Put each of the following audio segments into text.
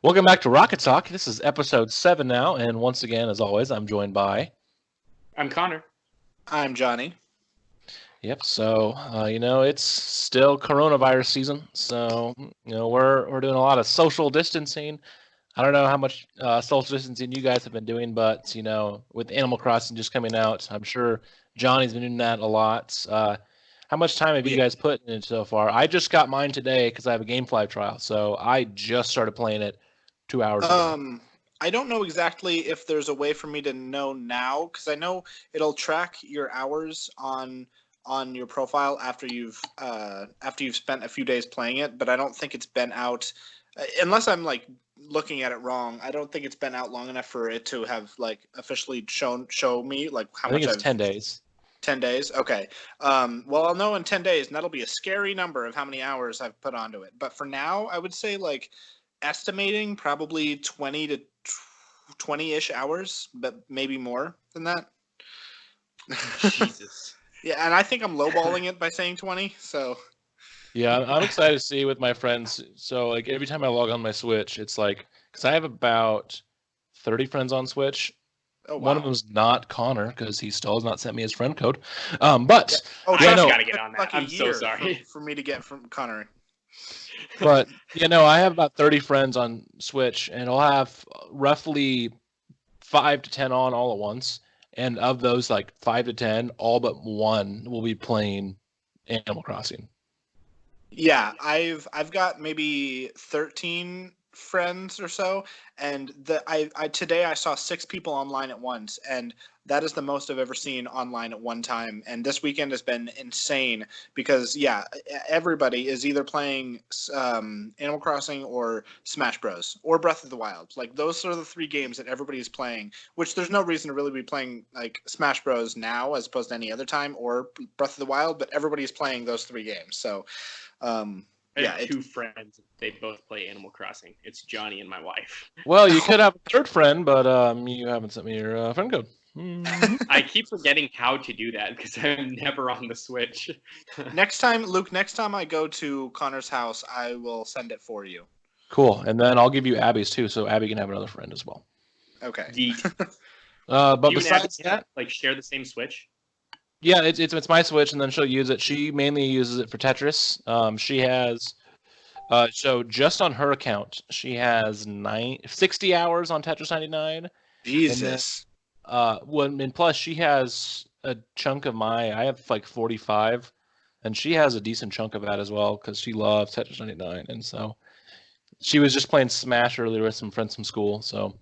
Welcome back to Rocket Talk. This is episode 7 now, and once again, as always, I'm joined by. I'm Connor. I'm Johnny. Yep. So it's still coronavirus season, so we're doing a lot of social distancing. I don't know how much social distancing you guys have been doing, but with Animal Crossing just coming out, I'm sure Johnny's been doing that a lot. How much time have you guys put in it so far? I just got mine today because I have a GameFly trial, so I just started playing it 2 hours ago. I don't know exactly if there's a way for me to know now, because I know it'll track your hours on your profile after you've spent a few days playing it, but I don't think it's been out unless I'm like looking at it wrong. I don't think it's been out long enough for it to have like officially show me like how I think much it's 10 days. 10 days? Okay. Well, I'll know in 10 days, and that'll be a scary number of how many hours I've put onto it. But for now, I would say like estimating probably 20 to 20-ish hours, but maybe more than that. Jesus. Yeah, and I think I'm lowballing it by saying 20, so... Yeah, I'm excited to see with my friends. So, like, every time I log on my Switch, it's like, because I have about 30 friends on Switch. Oh, wow. One of them's not Connor, because he still has not sent me his friend code. But, yeah. I got to get on that. Like I'm so sorry. For me to get from Connor. But, I have about 30 friends on Switch, and I'll have roughly 5 to 10 on all at once. And of those, like, 5 to 10, all but one will be playing Animal Crossing. Yeah, I've got maybe 13 friends or so, and I today I saw 6 people online at once, and that is the most I've ever seen online at one time. And this weekend has been insane because everybody is either playing Animal Crossing or Smash Bros. Or Breath of the Wild. Like those are the 3 games that everybody is playing. Which there's no reason to really be playing like Smash Bros. Now as opposed to any other time or Breath of the Wild, but everybody is playing those 3 games. So. I have 2 friends. They both play Animal Crossing. It's Johnny and my wife. Well, you could have a third friend, but you haven't sent me your friend code. I keep forgetting how to do that because I'm never on the Switch. Next time, Luke, I go to Connor's house, I will send it for you. Cool. And then I'll give you Abby's too, so Abby can have another friend as well. Okay. But you besides and Abby, like share the same Switch? Yeah, it's my Switch, and then she'll use it. She mainly uses it for Tetris. She has, so just on her account, she has 60 hours on Tetris 99. Jesus. And plus she has a chunk of I have like 45, and she has a decent chunk of that as well because she loves Tetris 99, and so she was just playing Smash earlier with some friends from school. So,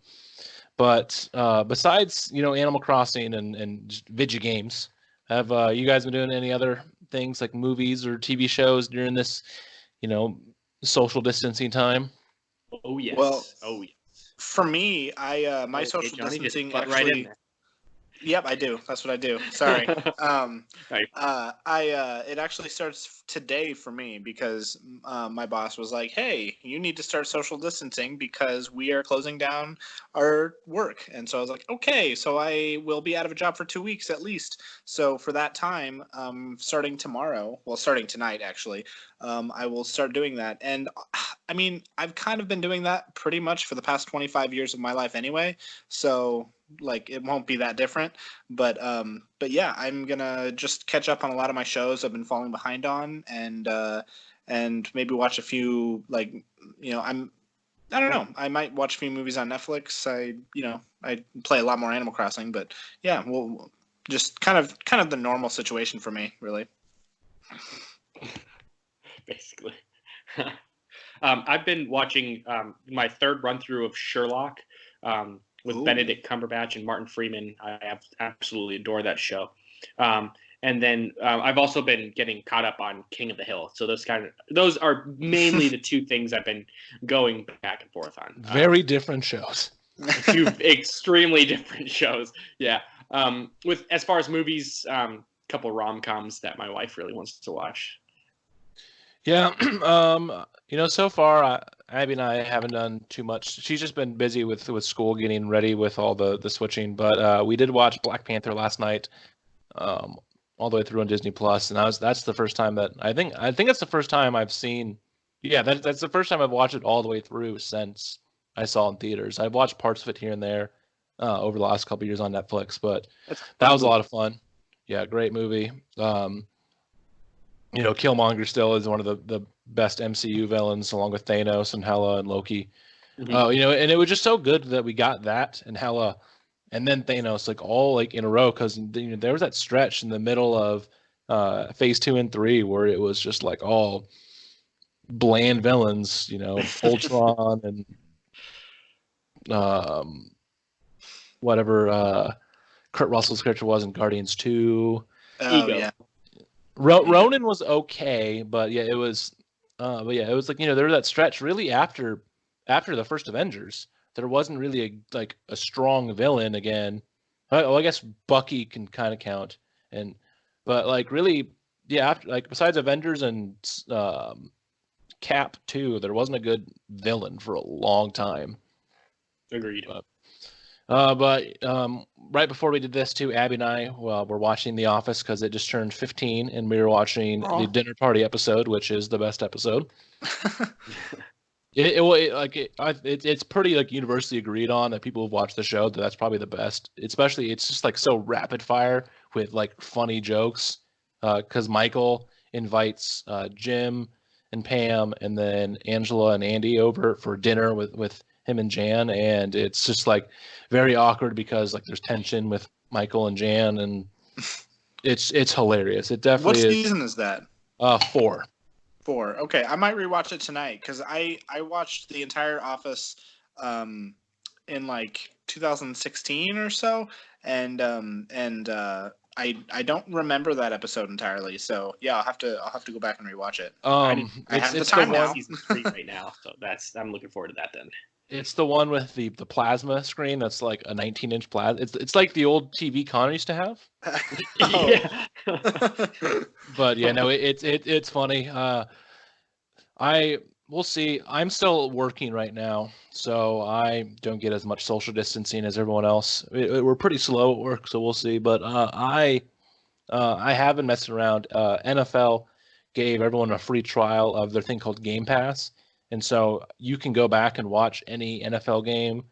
but besides Animal Crossing and video games. Have you guys been doing any other things like movies or TV shows during this, social distancing time? Oh yes. Well, yes. For me, my social Johnny distancing just actually. Right in there. Yep, I do. That's what I do. Sorry. Right. It actually starts today for me because my boss was like, "Hey, you need to start social distancing because we are closing down our work." And so I was like, "Okay." So I will be out of a job for 2 weeks at least. So for that time, starting tonight actually, I will start doing that. And I mean, I've kind of been doing that pretty much for the past 25 years of my life anyway. So like it won't be that different, but yeah, I'm gonna just catch up on a lot of my shows I've been falling behind on, and maybe watch a few I don't know, I might watch a few movies on Netflix. I play a lot more Animal Crossing, but yeah, well, just kind of the normal situation for me, really. Basically. I've been watching my third run through of Sherlock. With Benedict Cumberbatch and Martin Freeman. I absolutely adore that show. And then I've also been getting caught up on King of the Hill. So those are mainly the 2 things I've been going back and forth on. Very different shows. 2 extremely different shows. Yeah. With as far as movies, couple rom-coms that my wife really wants to watch. Yeah. So far, Abby and I haven't done too much. She's just been busy with school, getting ready with all the switching. But we did watch Black Panther last night, all the way through on Disney Plus, and that's the first time that I think that's the first time I've seen. Yeah, that's the first time I've watched it all the way through since I saw in theaters. I've watched parts of it here and there over the last couple of years on Netflix, but that was a lot of fun. Yeah, great movie. Killmonger still is one of the best MCU villains, along with Thanos and Hela and Loki. Mm-hmm. And it was just so good that we got that and Hela, and then Thanos, like all like in a row, because there was that stretch in the middle of Phase 2 and 3 where it was just like all bland villains, Ultron and whatever Kurt Russell's character was in Guardians 2. Oh, Ego. yeah. Ronan was okay, but yeah, it was like there was that stretch really after the first Avengers. There wasn't really a strong villain again. I guess Bucky can kind of count, but like really, yeah, after, like besides Avengers and Cap 2, there wasn't a good villain for a long time. Agreed. But right before we did this too, Abby and I, were watching The Office because it just turned 15, and we were watching the dinner party episode, which is the best episode. It's pretty like universally agreed on that people who've watched the show that's probably the best. Especially, it's just like so rapid fire with like funny jokes. Because Michael invites Jim and Pam, and then Angela and Andy over for dinner with him and Jan, and it's just like very awkward because like there's tension with Michael and Jan, and it's hilarious. It definitely What is. season is that? 4. 4. Okay, I might rewatch it tonight because I watched the entire Office in like 2016 or so, and I don't remember that episode entirely. So yeah, I'll have to go back and rewatch it. I have the time now. Season 3 right now, so I'm looking forward to that then. It's the one with the plasma screen that's like a 19-inch plasma. It's like the old TV Connor used to have. Yeah. But yeah, no, it's funny. We'll see. I'm still working right now, so I don't get as much social distancing as everyone else. We're pretty slow at work, so we'll see. But I have been messing around. NFL gave everyone a free trial of their thing called Game Pass, and so you can go back and watch any NFL game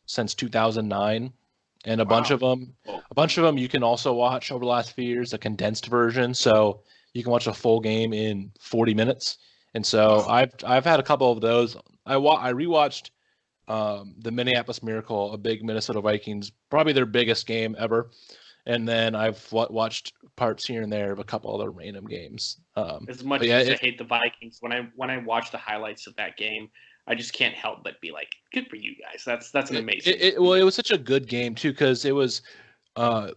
since 2009, and a bunch of them you can also watch over the last few years, a condensed version, so you can watch a full game in 40 minutes. And so I've had a couple of those. I rewatched the Minneapolis Miracle, a big Minnesota Vikings, probably their biggest game ever. And then I've watched parts here and there of a couple other random games. As much as I hate the Vikings, when I watch the highlights of that game, I just can't help but be like, "Good for you guys! That's an amazing." It was such a good game too because it was kind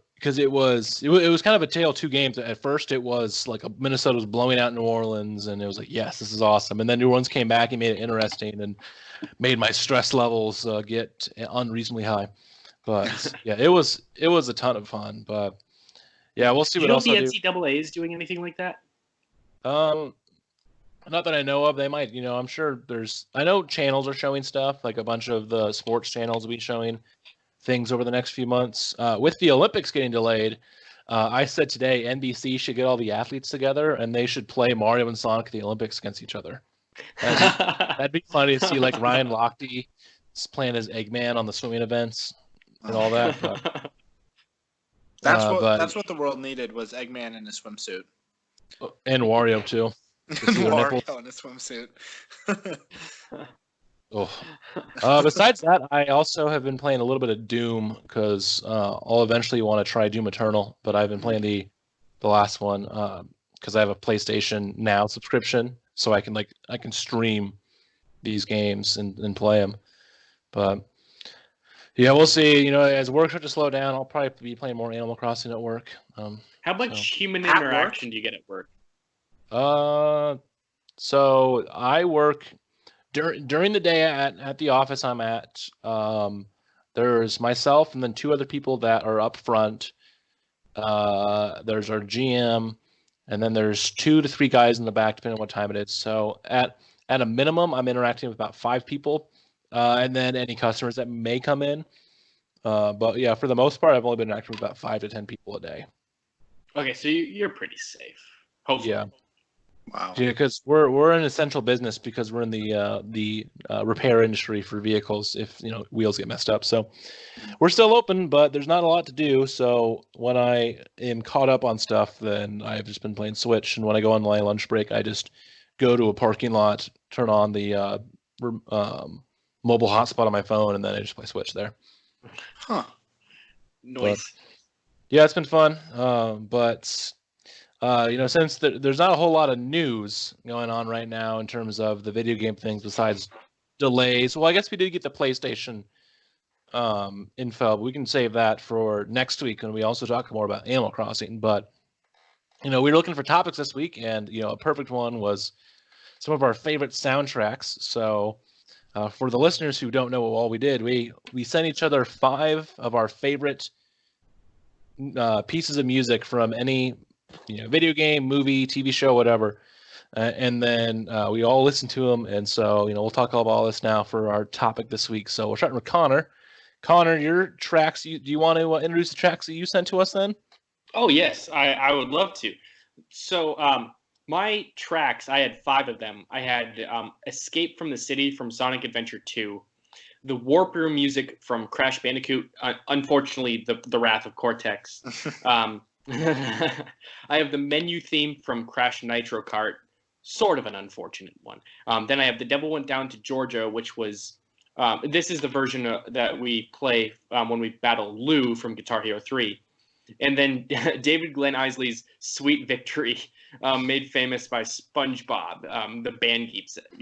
of a tale of two games. At first, it was like Minnesota was blowing out New Orleans, and it was like, yes, this is awesome. And then New Orleans came back and made it interesting and made my stress levels get unreasonably high. But yeah, it was a ton of fun. But yeah, we'll see what else. Do you know if the NCAA is doing anything like that? Not that I know of. They might. I'm sure I know channels are showing stuff. Like a bunch of the sports channels will be showing things over the next few months. With the Olympics getting delayed, I said today NBC should get all the athletes together and they should play Mario and Sonic at the Olympics against each other. That'd be funny to see like Ryan Lochte playing as Eggman on the swimming events and all that. That's what the world needed was Eggman in a swimsuit. And Wario too. Wario in a swimsuit. Besides that, I also have been playing a little bit of Doom because I'll eventually want to try Doom Eternal, but I've been playing the last one because I have a PlayStation Now subscription, so I can stream these games and play them. But yeah, we'll see. As work starts to slow down, I'll probably be playing more Animal Crossing at work. How much human interaction do you get at work? So I work during the day at the office I'm at. There's myself and then 2 other people that are up front. There's our GM, and then there's 2 to 3 guys in the back, depending on what time it is. So at a minimum, I'm interacting with about 5 people, and then any customers that may come in. But yeah, for the most part, I've only been interacting with about 5 to 10 people a day. Okay, so you're pretty safe. Hopefully. Yeah. Wow. Yeah, because we're an essential business because we're in the repair industry for vehicles if wheels get messed up. So we're still open, but there's not a lot to do. So when I am caught up on stuff, then I've just been playing Switch. And when I go on my lunch break, I just go to a parking lot, turn on the mobile hotspot on my phone, and then I just play Switch there. Huh. Noise. Yeah, it's been fun. But since there's not a whole lot of news going on right now in terms of the video game things besides delays. Well, I guess we did get the PlayStation info. But we can save that for next week when we also talk more about Animal Crossing. But we were looking for topics this week, and a perfect one was some of our favorite soundtracks. So for the listeners who don't know what all we did, we sent each other 5 of our favorite pieces of music from any video game, movie, TV show, whatever. And then we all listened to them. And so, we'll talk about all this now for our topic this week. So we're starting with Connor. Connor, your tracks, do you want to introduce the tracks that you sent to us then? Oh, yes, I would love to. So my tracks, I had 5 of them. I had Escape from the City from Sonic Adventure 2, the Warp Room music from Crash Bandicoot, unfortunately, the Wrath of Cortex. I have the menu theme from Crash Nitro Kart, sort of an unfortunate one. Then I have The Devil Went Down to Georgia, which was this is the version that we play when we battle Lou from Guitar Hero 3. And then David Glenn Isley's Sweet Victory, made famous by SpongeBob, the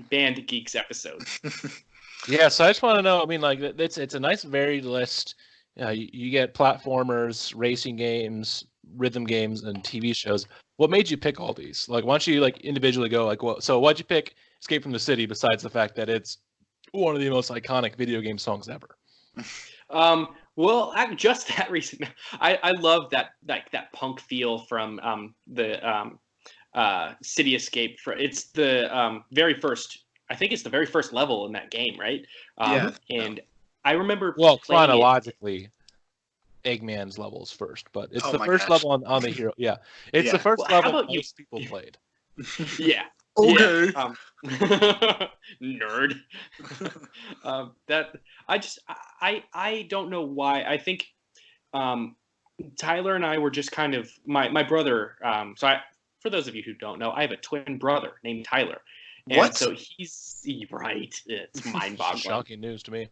Band Geeks episode. Yeah, so I just want to know, I mean, like, it's a nice varied list. You get platformers, racing games, rhythm games, and TV shows. What made you pick all these? Like, why don't you individually go so why'd you pick Escape from the City besides the fact that it's one of the most iconic video game songs ever? Well, just that reason. I love that punk feel from the City Escape. It's the very first. I think it's the very first level in that game, right? Yeah. And I remember Well, playing chronologically, Eggman's levels first, but it's the first level on the hero. Yeah, it's the first level most people played. Yeah. Okay. Yeah. Nerd. That I don't know why. I think Tyler and I were just kind of my brother. For those of you who don't know, I have a twin brother named Tyler. And what? So he's right. It's mind-boggling. Shocking news to me.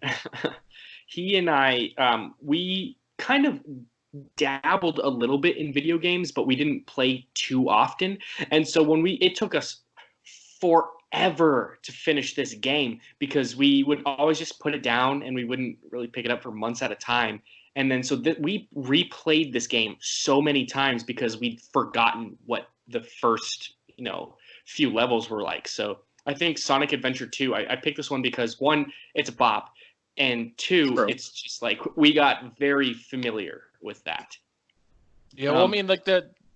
He and I, we kind of dabbled a little bit in video games, but we didn't play too often. And so it took us forever to finish this game because we would always just put it down and we wouldn't really pick it up for months at a time. And then so we replayed this game so many times because we'd forgotten what the first, few levels were like. So I think Sonic Adventure 2, I picked this one because 1, it's a bop, and 2, it's just like we got very familiar with that. Yeah, well, I mean, like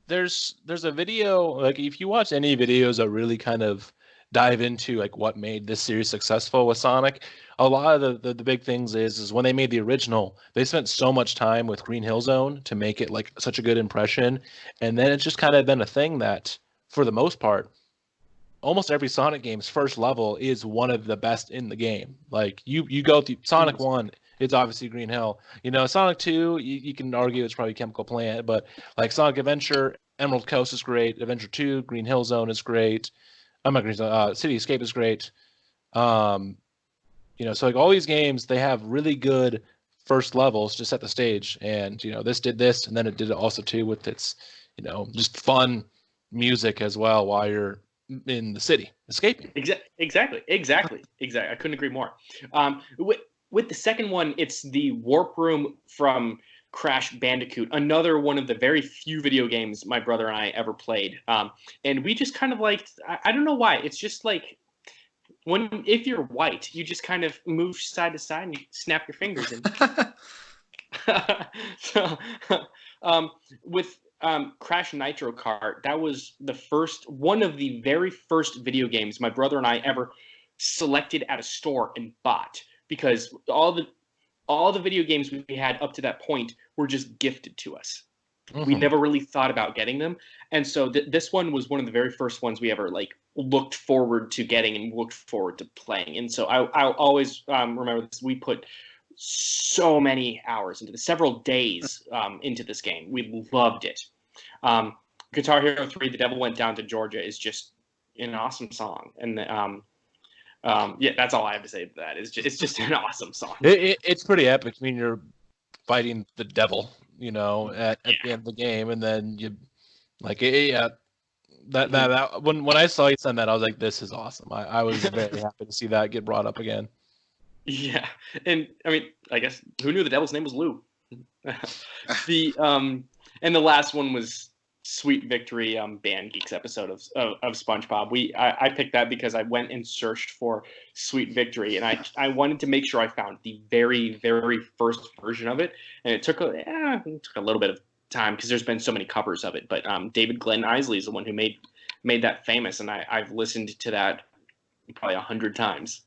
there's a video, like if you watch any videos that really kind of dive into like what made this series successful with Sonic, a lot of the big things is when they made the original, they spent so much time with Green Hill Zone to make it like such a good impression, and then it's just kind of been a thing that for the most part almost every Sonic game's first level is one of the best in the game. Like you go through Sonic 1, it's obviously Green Hill. Sonic 2, you can argue it's probably Chemical Plant, but like Sonic Adventure, Emerald Coast is great. Adventure 2, Green Hill Zone is great. I'm not Green Zone, City Escape is great. So like all these games, they have really good first levels to set the stage. And this did this, and then it did it also too with its just fun music as well while you're in the city escaping. Exactly. I couldn't agree more. With the second one, it's the Warp Room from Crash Bandicoot, another one of the very few video games my brother and I ever played. And we just kind of liked, I don't know why, it's just like if you're white, you just kind of move side to side and you snap your fingers. With Crash Nitro Kart, that was one of the very first video games my brother and I ever selected at a store and bought, because all the video games we had up to that point were just gifted to us. we never really thought about getting them. And so this one was one of the very first ones we ever like looked forward to getting and looked forward to playing. And so I'll always remember this. We put so many hours into this, several days into this game. We loved it. Guitar Hero 3, The Devil Went Down to Georgia is just an awesome song. And yeah, that's all I have to say to that. It's just an awesome song. It's pretty epic. I mean, you're fighting the devil, you know, at the end of the game, and then you like that when I saw you send that, I was like, this is awesome. I was very happy to see that get brought up again. Yeah, and I mean, I guess who knew the devil's name was Lou? And the last one was Sweet Victory, Band Geeks episode of SpongeBob. I picked that because I went and searched for Sweet Victory, and I wanted to make sure I found the very, very first version of it, and it took a little bit of time because there's been so many covers of it. But David Glenn Isley is the one who made that famous, and I've listened to that probably 100 times.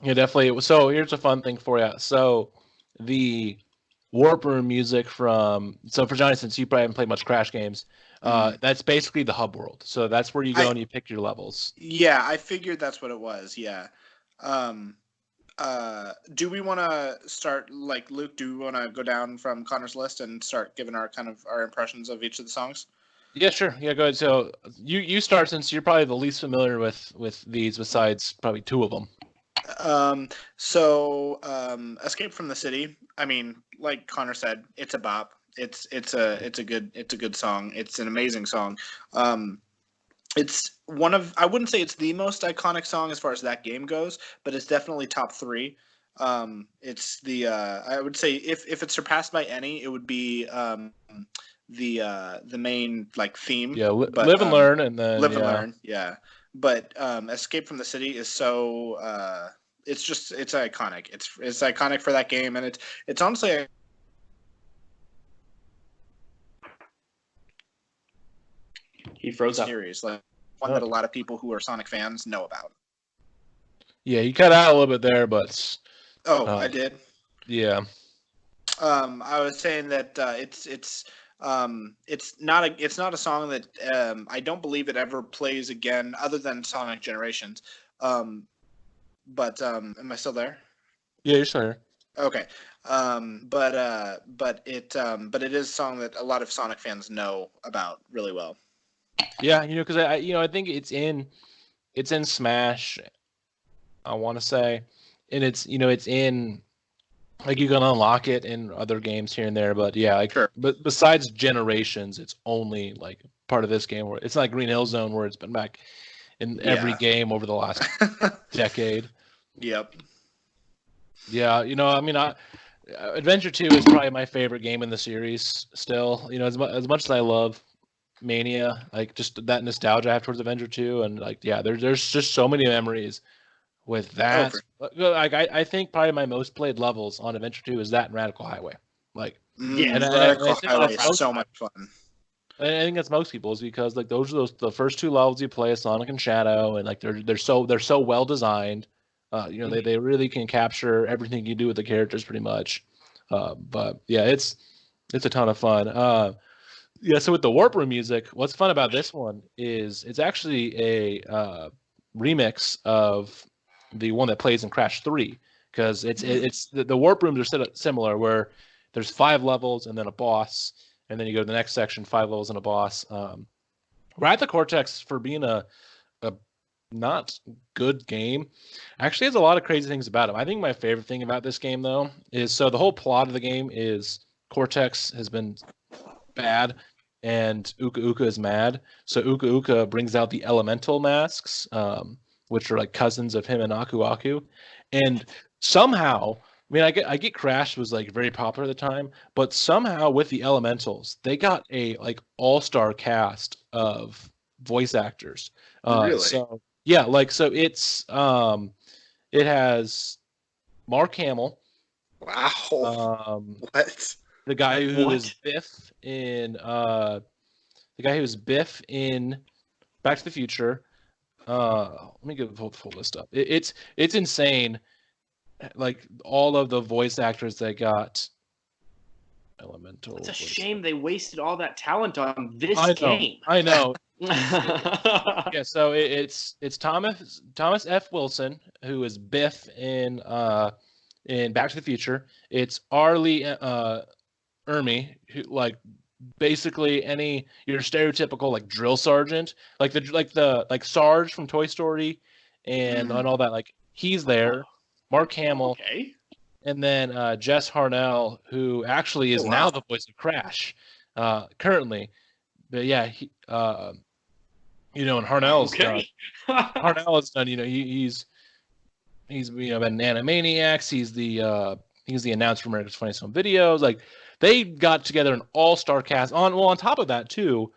Yeah, definitely. So here's a fun thing for you. So the Warp Room music for Johnny, since you probably haven't played much Crash games, that's basically the hub world. So that's where you go and you pick your levels. Yeah, I figured that's what it was. Yeah. Do we want to start, like, Luke, do we want to go down from Connor's list and start giving our impressions of each of the songs? Yeah, sure. Yeah, go ahead. So you start, since you're probably the least familiar with these besides probably two of them. Escape from the City, I mean, like Connor said, it's a bop. It's a good song. It's an amazing song. It's one of, I wouldn't say it's the most iconic song as far as that game goes, but it's definitely top 3. It's the I would say if it's surpassed by any, it would be the main like theme. Yeah, Live and Learn, and then Live and Learn. Yeah, but Escape from the City is so it's iconic. It's iconic for that game, and it's honestly. He froze up. Series, like one that a lot of people who are Sonic fans know about. Yeah, you cut out a little bit there, but. I did. Yeah. I was saying that it's not a song that I don't believe it ever plays again, other than Sonic Generations. But am I still there? Yeah, you're still here. Okay. But it is a song that a lot of Sonic fans know about really well. Yeah, because I think it's in Smash, I want to say, and it's in, like, you can unlock it in other games here and there, but yeah, like, sure. But besides Generations, it's only like part of this game, where it's not like Green Hill Zone, where it's been back in every game over the last decade. Yep. Yeah, I mean, Adventure 2 is probably my favorite game in the series still. As much as I love Mania, like, just that nostalgia I have towards Adventure 2, and like, yeah, there's just so many memories with that. Like, I think probably my most played levels on Adventure 2 is that and Radical Highway. Like, Radical Highway is so much fun. I think that's most people's, because like those are the first 2 levels you play as Sonic and Shadow, and like they're so well designed. They really can capture everything you do with the characters pretty much. But yeah, it's a ton of fun. Yeah, so with the Warp Room music, what's fun about this one is it's actually a remix of the one that plays in Crash 3, because it's the Warp Rooms are similar, where there's 5 levels and then a boss, and then you go to the next section, 5 levels and a boss. Ride the Cortex, for being a not good game, actually has a lot of crazy things about it. I think my favorite thing about this game, though, is so the whole plot of the game is Cortex has been bad and Uka Uka is mad. So Uka Uka brings out the elemental masks, which are like cousins of him and Aku Aku. And somehow, I mean, I get Crash was like very popular at the time, but somehow with the elementals, they got a like all-star cast of voice actors. Really? So yeah, like, so it's it has Mark Hamill. Wow. What? The guy who is Biff in Back to the Future. Let me get the full list up. It's insane. Like, all of the voice actors they got Elemental. It's a shame they wasted all that talent on this I know. game. I know. Yeah, so it's Thomas F. Wilson, who is Biff in Back to the Future. It's Arlie Ermy, who like basically your stereotypical like drill sergeant, like the Sarge from Toy Story, and all that. Like he's there. Mark Hamill, Okay. and then Jess Harnell, who actually is now the voice of Crash, currently. But yeah, and Harnell's done. Harnell has done. He's been Animaniacs. He's the announcer for America's Funniest Home Videos. Like they got together an all-star cast. On top of that too,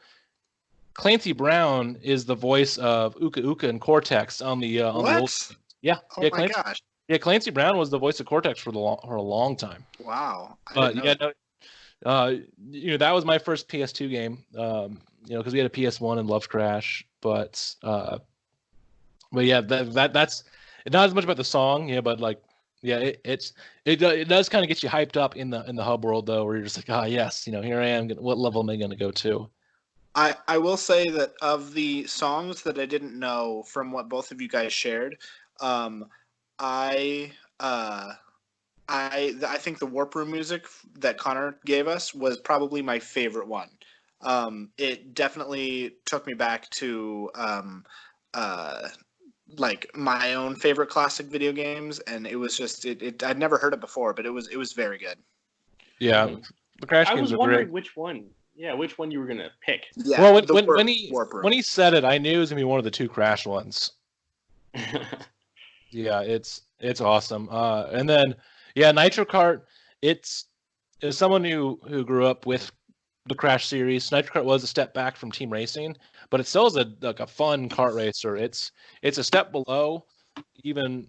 Clancy Brown is the voice of Uka Uka and Cortex on the old. Yeah. Oh my gosh. Yeah, Clancy Brown was the voice of Cortex for a long time. Wow. But that was my first PS2 game. Because we had a PS1 and loved Crash, but yeah, that's not as much about the song, but like, yeah, it does kind of get you hyped up in the hub world though, where you're just like, yes, here I am. What level am I going to go to? I will say that of the songs that I didn't know from what both of you guys shared, I think the Warp Room music that Connor gave us was probably my favorite one. It definitely took me back to like my own favorite classic video games, and it was just I'd never heard it before, but it was very good. Yeah, the Crash games was are wondering great. which one. Yeah, which one you were gonna pick. Yeah, well, when he said it, I knew it was gonna be one of the two Crash ones. Yeah, it's awesome. And then Nitro Kart. It's as someone who grew up with the Crash series, Nitro Kart was a step back from team racing, but it still is a fun kart racer. It's a step below, even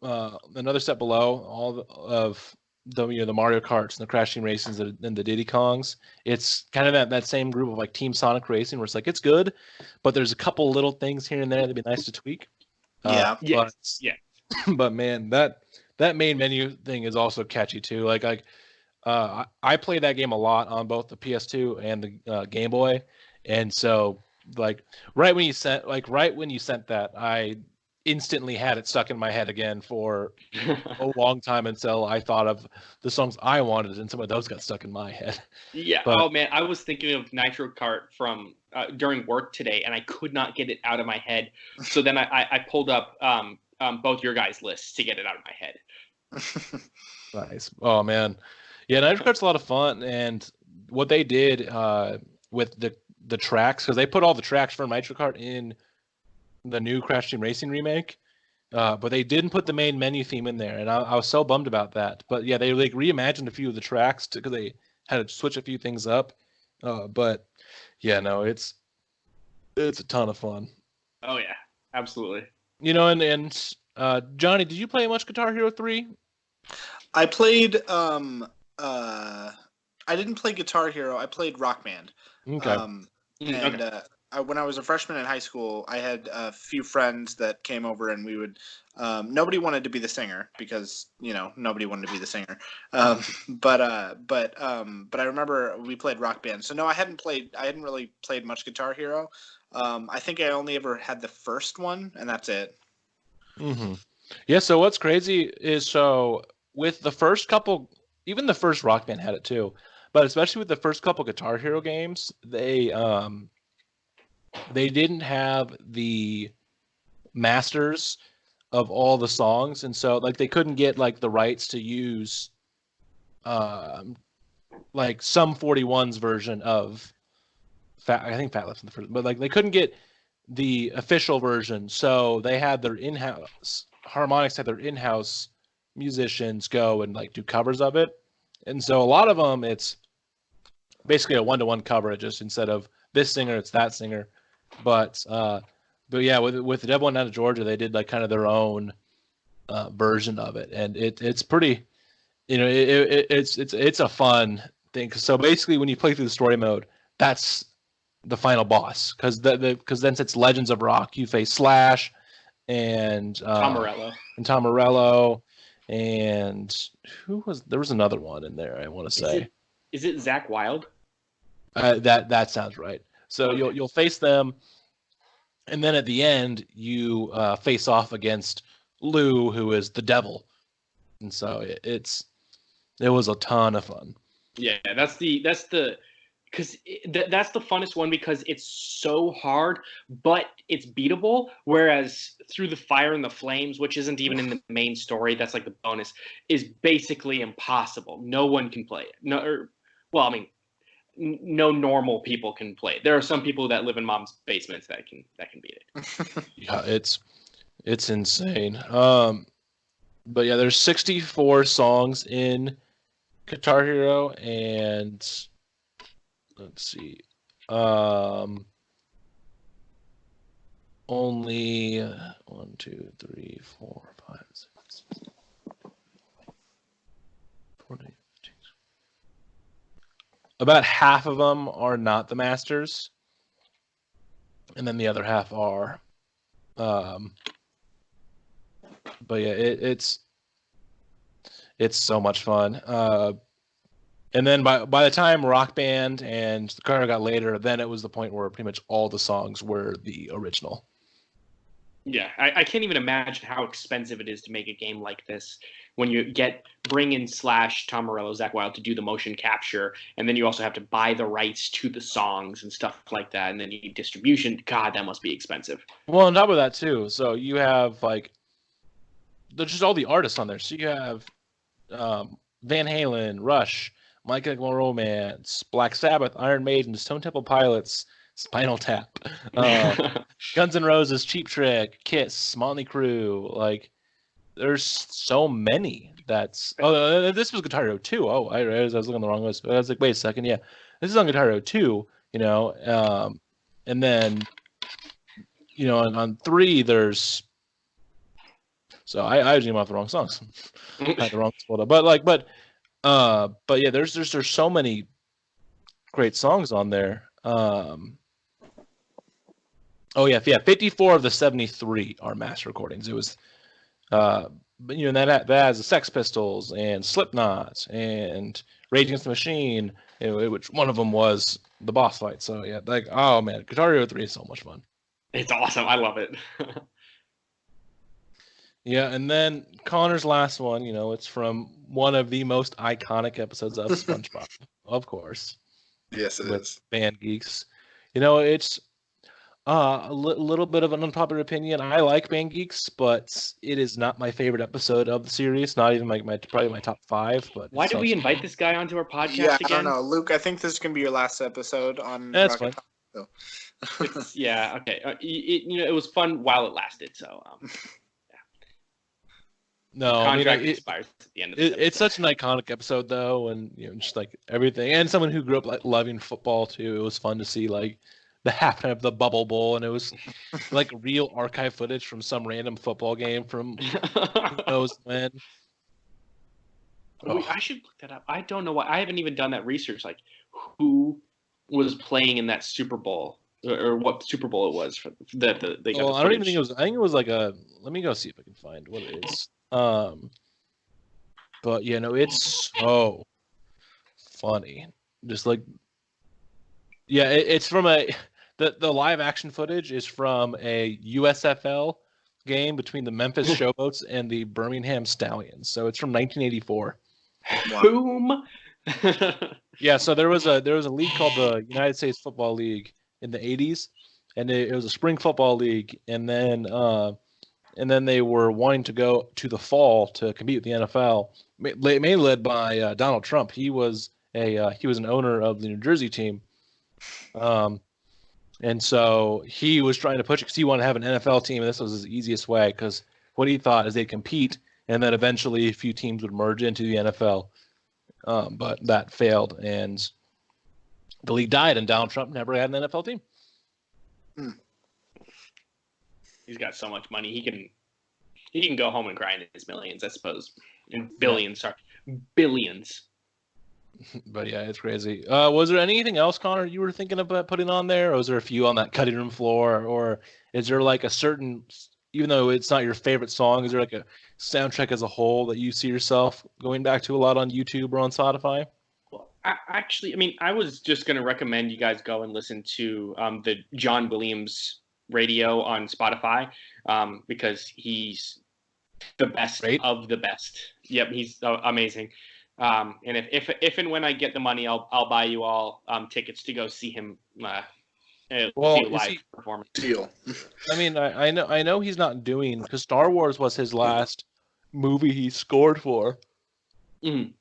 another step below all of the Mario Karts and the Crash Team Racings and the Diddy Kongs. It's kind of that same group of like Team Sonic Racing, where it's like it's good, but there's a couple little things here and there that'd be nice to tweak. Yeah. But man, that main menu thing is also catchy too. I played that game a lot on both the PS2 and the Game Boy, and so like right when you sent that, I instantly had it stuck in my head again for a long time until I thought of the songs I wanted, and some of those got stuck in my head. Yeah. Oh man, I was thinking of Nitro Kart from during work today, and I could not get it out of my head. So then I pulled up both your guys' lists to get it out of my head. Nice. Oh man, yeah, Nitro Kart's a lot of fun, and what they did with the tracks, because they put all the tracks for Nitro Kart in the new Crash Team Racing remake, but they didn't put the main menu theme in there, and I was so bummed about that. But yeah, they like reimagined a few of the tracks because they had to switch a few things up. But yeah, no, it's a ton of fun. Oh yeah, absolutely. And Johnny, did you play much Guitar Hero 3? I played I didn't play Guitar Hero. I played Rock Band. Okay. When I was a freshman in high school, I had a few friends that came over, and we would. Nobody wanted to be the singer because nobody wanted to be the singer. But I remember we played Rock Band. So no, I hadn't really played much Guitar Hero. I think I only ever had the first one, and that's it. Mm-hmm. Yeah. So what's crazy is with the first couple, even the first Rock Band had it too, but especially with the first couple Guitar Hero games, they didn't have the masters of all the songs, and so like they couldn't get like the rights to use like some 41's version of I think Fat Lips in the first, but like they couldn't get the official version, so they had their in-house Harmonix had their in-house musicians go and like do covers of it, and so a lot of them it's basically a one-to-one cover, just instead of this singer it's that singer. But yeah, with the Devil Went Down to Georgia, they did like kind of their own version of it, and it's pretty, it's a fun thing. So basically, when you play through the story mode, that's the final boss, because then it's Legends of Rock. You face Slash and Tom Morello, and there was another one in there, I want to say. Is it Zach Wilde? That sounds right. So you'll face them, and then at the end you face off against Lou, who is the devil, and so it was a ton of fun. Yeah, that's the because that's the funnest one because it's so hard, but it's beatable. Whereas Through the Fire and the Flames, which isn't even in the main story, that's like the bonus, is basically impossible. No one can play it. No normal people can play it. There are some people that live in mom's basements that can beat it. Yeah, it's insane. But yeah, there's 64 songs in Guitar Hero, and let's see, only 1, 2, 3, 4, 5, 6, 14, 15. About half of them are not the masters, and then the other half are. But yeah, it's so much fun. And then by the time Rock Band and the Guitar Hero got later, then it was the point where pretty much all the songs were the original. Yeah, I can't even imagine how expensive it is to make a game like this when you bring in Slash, Tom Morello, Zach Wilde to do the motion capture, and then you also have to buy the rights to the songs and stuff like that, and then you need distribution. God, that must be expensive. Well, on top of that too, so you have like there's just all the artists on there. So you have Van Halen, Rush, My Chemical Romance, Black Sabbath, Iron Maiden, Stone Temple Pilots, Spinal Tap, Guns N' Roses, Cheap Trick, Kiss, Motley Crue. Like, there's so many. This was Guitar Hero 2. Oh, I was looking on the wrong list. I was like, wait a second, yeah, this is on Guitar Hero 2. And then on 3 there's. So I usually am off the wrong songs. I had the wrong split up. But yeah, there's so many great songs on there. 54 of the 73 are master recordings. It was, that has the Sex Pistols and Slipknot and Rage Against the Machine, which one of them was the boss fight. So yeah, oh man, Guitar Hero 3 is so much fun. It's awesome. I love it. Yeah, and then Connor's last one, it's from one of the most iconic episodes of SpongeBob, of course. Yes, it is. Band Geeks. It's a little bit of an unpopular opinion. I like Band Geeks, but it is not my favorite episode of the series. Not even probably my top 5. But why did we invite this guy onto our podcast again? I don't know, Luke. I think this is gonna be your last episode on. That's fine. So. Yeah. Okay. It was fun while it lasted. So. No, contract expires at the end of it's such an iconic episode, though, and just like everything. And someone who grew up like loving football too, it was fun to see like the halftime of the Bubble Bowl, and it was like real archive footage from some random football game from who knows when. I should look that up. I don't know why. I haven't even done that research. Like, who was playing in that Super Bowl, or what Super Bowl it was for that they got. Well, I don't even think it was. I think it was like a. Let me go see if I can find what it is. But it's so funny. Just like, yeah, it's from the live action footage is from a USFL game between the Memphis Showboats and the Birmingham Stallions. So it's from 1984. Boom. Yeah, so there was a league called the United States Football League in the 80s, and it was a spring football league, and then they were wanting to go to the fall to compete with the NFL, mainly led by Donald Trump. He was an owner of the New Jersey team, and so he was trying to push it because he wanted to have an NFL team, and this was his easiest way because what he thought is they'd compete, and then eventually a few teams would merge into the NFL. But that failed, and the league died, and Donald Trump never had an NFL team. He's got so much money. He can go home and grind his millions, I suppose. And billions, sorry. Billions. But yeah, it's crazy. Was there anything else, Connor, you were thinking about putting on there? Or was there a few on that cutting room floor? Or is there like a certain, even though it's not your favorite song, is there like a soundtrack as a whole that you see yourself going back to a lot on YouTube or on Spotify? Well, I was just going to recommend you guys go and listen to the John Williams radio on Spotify because he's the best Great. of the best. Yep, he's amazing. And if and when I get the money, I'll buy you all tickets to go see him. See a live performance. Deal. I mean, I know he's not doing, because Star Wars was his last movie he scored for. Mhm.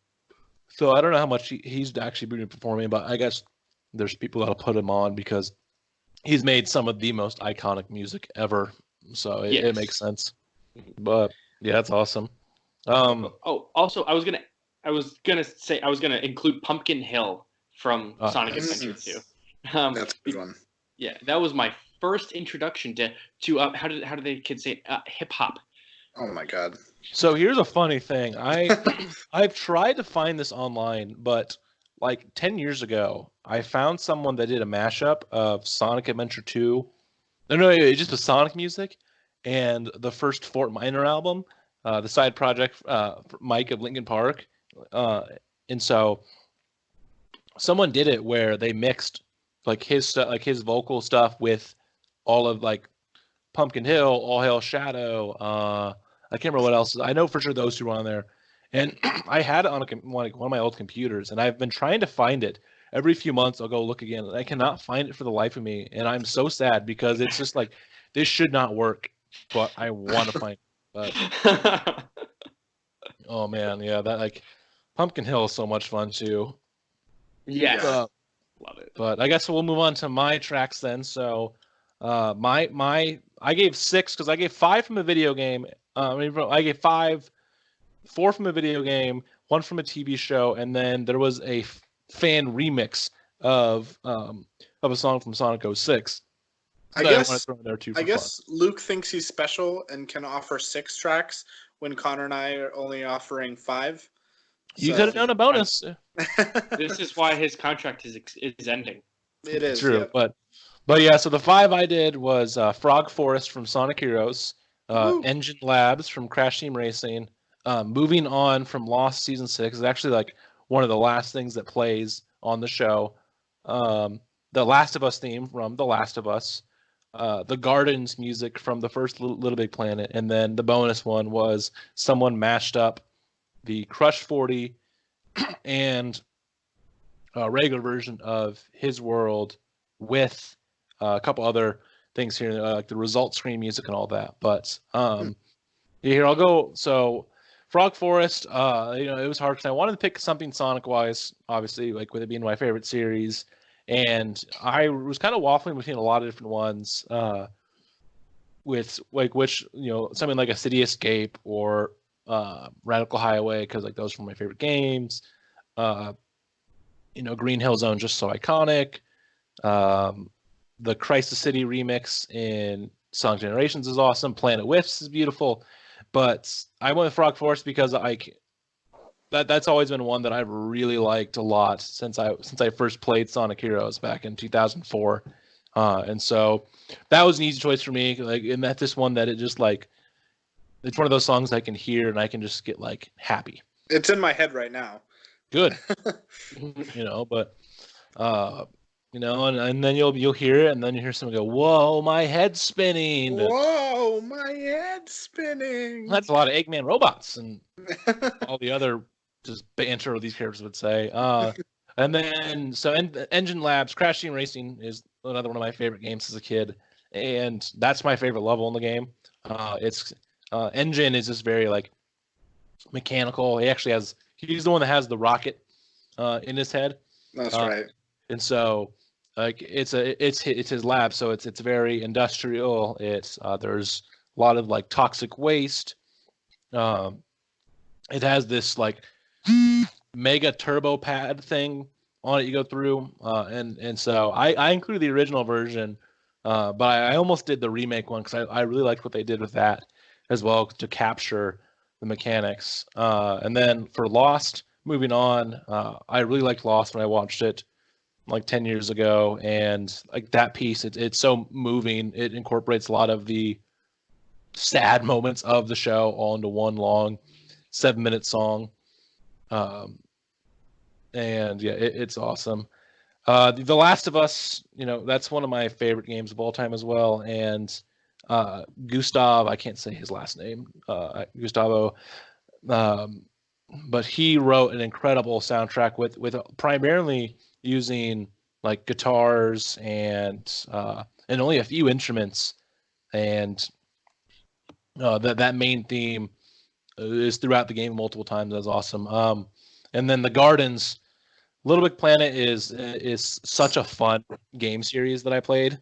So I don't know how much he's actually been performing, but I guess there's people that'll put him on because he's made some of the most iconic music ever. So it makes sense. But yeah, that's awesome. Also, I was gonna include Pumpkin Hill from Sonic Adventure 2. That's a good one. Yeah, that was my first introduction to how do they kids say hip hop. Oh my god. So here's a funny thing. I've tried to find this online, but like 10 years ago, I found someone that did a mashup of Sonic Adventure 2. No, it just was Sonic music and the first Fort Minor album, the side project Mike of Linkin Park. And so someone did it where they mixed like his vocal stuff with all of like Pumpkin Hill, All Hail Shadow, I can't remember what else. I know for sure those two were on there. And I had it on one of my old computers, and I've been trying to find it. Every few months, I'll go look again, and I cannot find it for the life of me. And I'm so sad because it's just like, this should not work, but I want to find it. But, oh, man, yeah, that like Pumpkin Hill is so much fun, too. Yes. Love it. But I guess we'll move on to my tracks then. So I gave 6 because I gave 5 from a video game. I gave 4 from a video game, 1 from a TV show, and then there was a fan remix of a song from Sonic 06. I guess Luke thinks he's special and can offer 6 tracks when Connor and I are only offering 5. You could have done a bonus. This is why his contract is ending. It is true, yeah. But yeah. So the 5 I did was Frog Forest from Sonic Heroes, Engine Labs from Crash Team Racing, Moving On from Lost Season 6 is actually like one of the last things that plays on the show. The Last of Us theme from The Last of Us, the Gardens music from the first Little Big Planet, and then the bonus one was someone mashed up the Crush 40 and a regular version of His World with a couple other things here, like the result screen music and all that. But here I'll go. So Frog Forest, it was hard because I wanted to pick something Sonic-wise, obviously, like with it being my favorite series. And I was kind of waffling between a lot of different ones with like which, something like a City Escape or Radical Highway, because like those were my favorite games. Green Hill Zone, just so iconic. The Crisis City remix in Sonic Generations is awesome. Planet Wisps is beautiful. But I went with Frog Forest because that's always been one that I've really liked a lot since I first played Sonic Heroes back in 2004. And so that was an easy choice for me. And that's just one that it just like, it's one of those songs I can hear and I can just get like happy. It's in my head right now. Good. And then you'll hear it, and then you hear someone go, "Whoa, my head's spinning!" Whoa, my head's spinning! That's a lot of Eggman robots and all the other just banter these characters would say. And then Engine Labs, Crash Team Racing is another one of my favorite games as a kid, and that's my favorite level in the game. Engine is just very like mechanical. He's the one that has the rocket in his head. That's right. And so, like it's his lab, so it's very industrial. There's a lot of like toxic waste. It has this like mega turbo pad thing on it you go through, and so I included the original version, but I almost did the remake one because I really liked what they did with that as well to capture the mechanics. And then for Lost, moving on, I really liked Lost when I watched it like 10 years ago, and like that piece, it's so moving. It incorporates a lot of the sad moments of the show all into one long 7-minute song. and yeah, it's awesome. The Last of Us, that's one of my favorite games of all time as well. And Gustav, I can't say his last name, Gustavo, um, but he wrote an incredible soundtrack with primarily using like guitars and only a few instruments, and that main theme is throughout the game multiple times. That's awesome. And then the Gardens. Little Big Planet is such a fun game series that I played,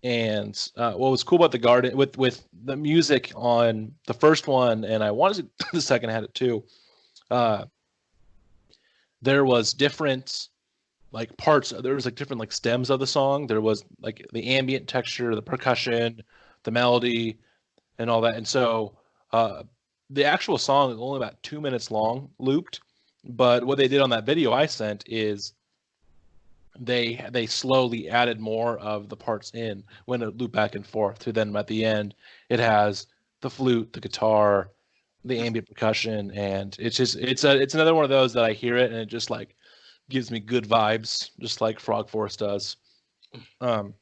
and what was cool about the Garden with the music on the first one, and I wanted to, the second had it too. Uh, there was different like parts. There was like different like stems of the song. There was like the ambient texture, the percussion, the melody, and all that. And so the actual song is only about 2 minutes long, looped. But what they did on that video I sent is they slowly added more of the parts in when it looped back and forth. To then at the end, it has the flute, the guitar, the ambient percussion, and it's another one of those that I hear it and it just like gives me good vibes, just like Frog Forest does. And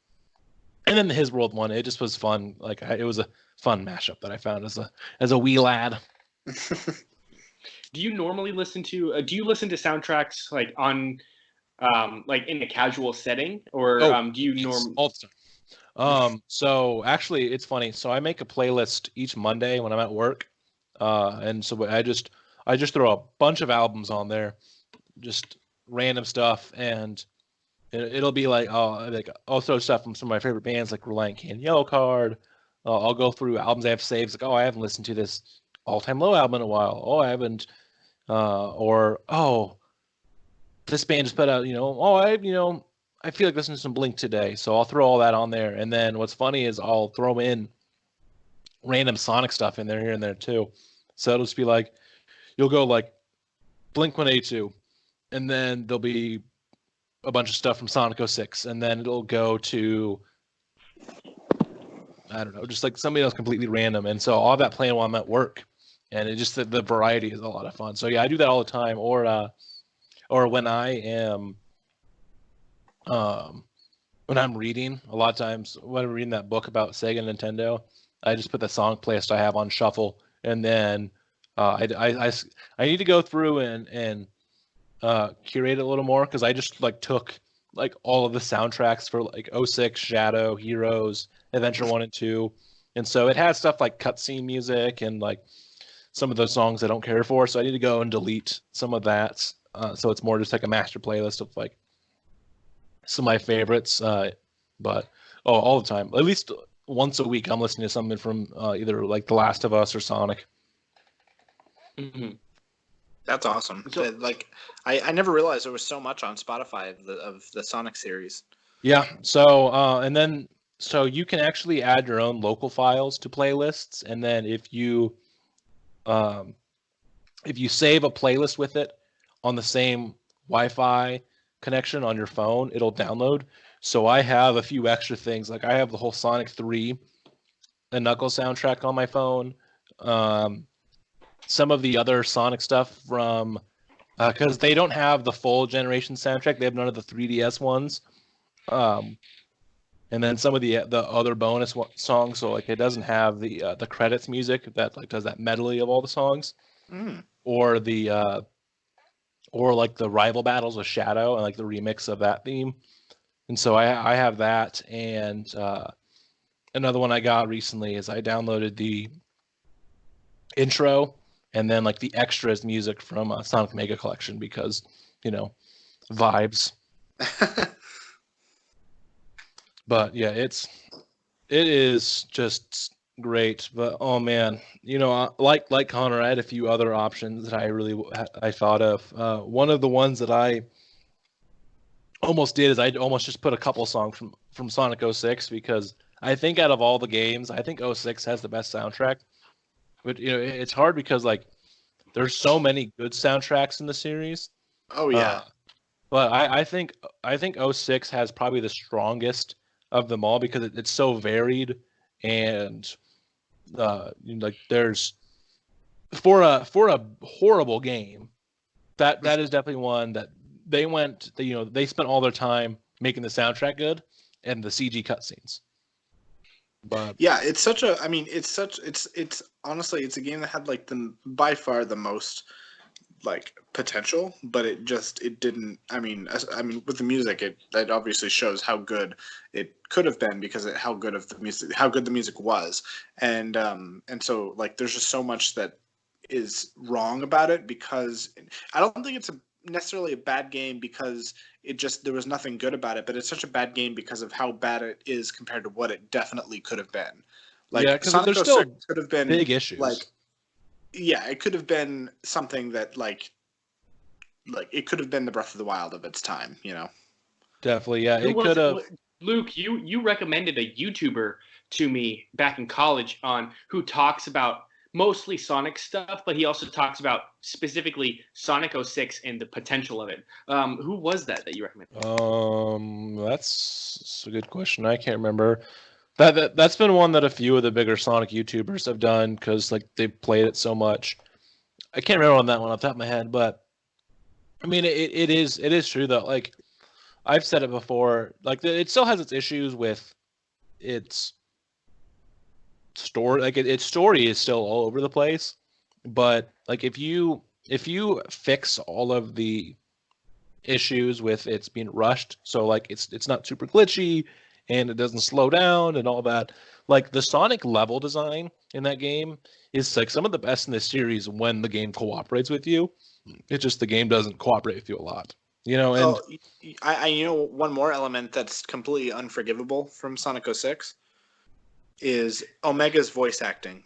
then the His World one, it just was fun. Like it was a fun mashup that I found as a wee lad. Do you normally listen to? Do you listen to soundtracks like on, like in a casual setting, or do you normally all the time? So actually, it's funny. So I make a playlist each Monday when I'm at work, and so I just throw a bunch of albums on there, just random stuff, and it'll be like I'll throw stuff from some of my favorite bands like Reliant K and Yellow Card. I'll go through albums I have saved, like I haven't listened to this All Time Low album in a while. I haven't. Or this band just put out, I feel like listening to some Blink today, so I'll throw all that on there. And then what's funny is I'll throw in random Sonic stuff in there here and there too. So it'll just be like you'll go like Blink 182, and then there'll be a bunch of stuff from Sonic 06, and then it'll go to I don't know, just like somebody else completely random. And so I'll have that playing while I'm at work. And it just the variety is a lot of fun. So yeah, I do that all the time. Or when I am when I'm reading, a lot of times when I'm reading that book about Sega and Nintendo, I just put the song playlist I have on shuffle, and then I need to go through and curate it a little more because I just like took like all of the soundtracks for like '06, Shadow, Heroes, Adventure 1 and 2, and so it has stuff like cutscene music and like some of those songs I don't care for, so I need to go and delete some of that. So it's more just like a master playlist of like some of my favorites. But all the time, at least once a week, I'm listening to something from either like The Last of Us or Sonic. Mm-hmm. That's awesome. So, like, I never realized there was so much on Spotify of the Sonic series. Yeah. So and then so you can actually add your own local files to playlists, and then if you save a playlist with it on the same Wi-Fi connection on your phone, it'll download. So I have a few extra things. Like I have the whole Sonic 3 and Knuckles soundtrack on my phone. Some of the other Sonic stuff from because they don't have the full generation soundtrack. They have none of the 3DS ones. And then some of the other bonus songs. So like it doesn't have the credits music that like does that medley of all the songs. Or the or like the rival battles with Shadow and like the remix of that theme. And so I have that, and another one I got recently is I downloaded the intro and then like the extras music from Sonic Mega Collection because vibes. But yeah, it is just great. But oh man, like Connor, I had a few other options that I thought of. One of the ones that I almost did is I almost just put a couple songs from Sonic 06 because I think out of all the games, I think 06 has the best soundtrack. But it's hard because like there's so many good soundtracks in the series. Oh yeah. But I think 06 has probably the strongest of them all because it's so varied and like there's for a horrible game that is definitely one that they spent all their time making the soundtrack good and the CG cutscenes. But yeah, it's honestly, it's a game that had like by far the most like potential, but it didn't. I mean, with the music, it obviously shows how good it could have been because how good the music was, and so like there's just so much that is wrong about it because I don't think it's necessarily a bad game because there was nothing good about it, but it's such a bad game because of how bad it is compared to what it definitely could have been. Like yeah, because Sonic there's 06 still could have been big issues. Like, yeah, it could have been something that like it could have been the Breath of the Wild of its time, you know. Definitely, yeah, it could have. Luke, you recommended a YouTuber to me back in college who talks about mostly Sonic stuff, but he also talks about specifically Sonic 06 and the potential of it. Who was that you recommended? That's a good question. I can't remember. That's been one that a few of the bigger Sonic YouTubers have done because like they've played it so much. I can't remember on that one off the top of my head, but I mean it is true though. Like I've said it before, like it still has its issues with its story. Like its story is still all over the place, but like if you fix all of the issues with it's being rushed, so like it's not super glitchy and it doesn't slow down and all that. Like the Sonic level design in that game is like some of the best in the series when the game cooperates with you. It's just the game doesn't cooperate with you a lot, you know. And I know one more element that's completely unforgivable from Sonic 06 is Omega's voice acting.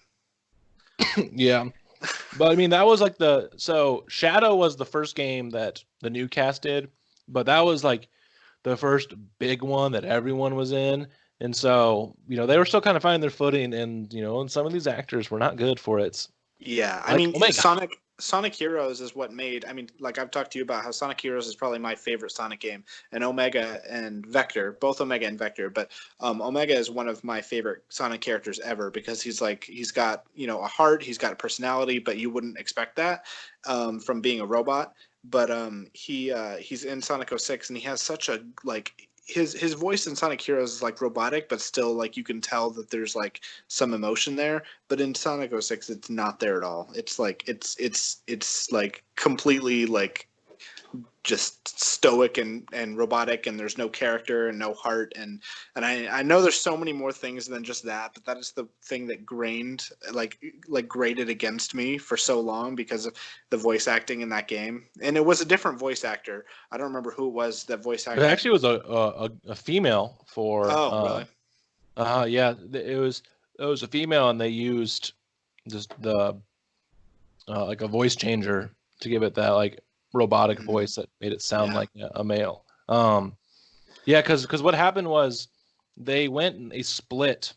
yeah, but I mean that was like so Shadow was the first game that the new cast did, but that was like the first big one that everyone was in. And so, they were still kind of finding their footing, and and some of these actors were not good for it. Yeah, like, I mean, Omega. Sonic Heroes is what made. I mean, like I've talked to you about how Sonic Heroes is probably my favorite Sonic game, and Omega and Vector, both Omega and Vector, but Omega is one of my favorite Sonic characters ever because he's got a heart, he's got a personality, but you wouldn't expect that from being a robot. But he's in Sonic 06 and he has such a his voice in Sonic Heroes is like robotic, but still like you can tell that there's like some emotion there. But in Sonic 06, it's not there at all. It's like it's like completely like just stoic and robotic, and there's no character and no heart, and I know there's so many more things than just that, but that is the thing that graded against me for so long because of the voice acting in that game. And it was a different voice actor. I don't remember who it was that voice actor. It actually was a female for. Oh, really? Yeah, it was a female, and they used just the like a voice changer to give it that like robotic voice that made it sound like a male. Yeah, because what happened was they went and they split.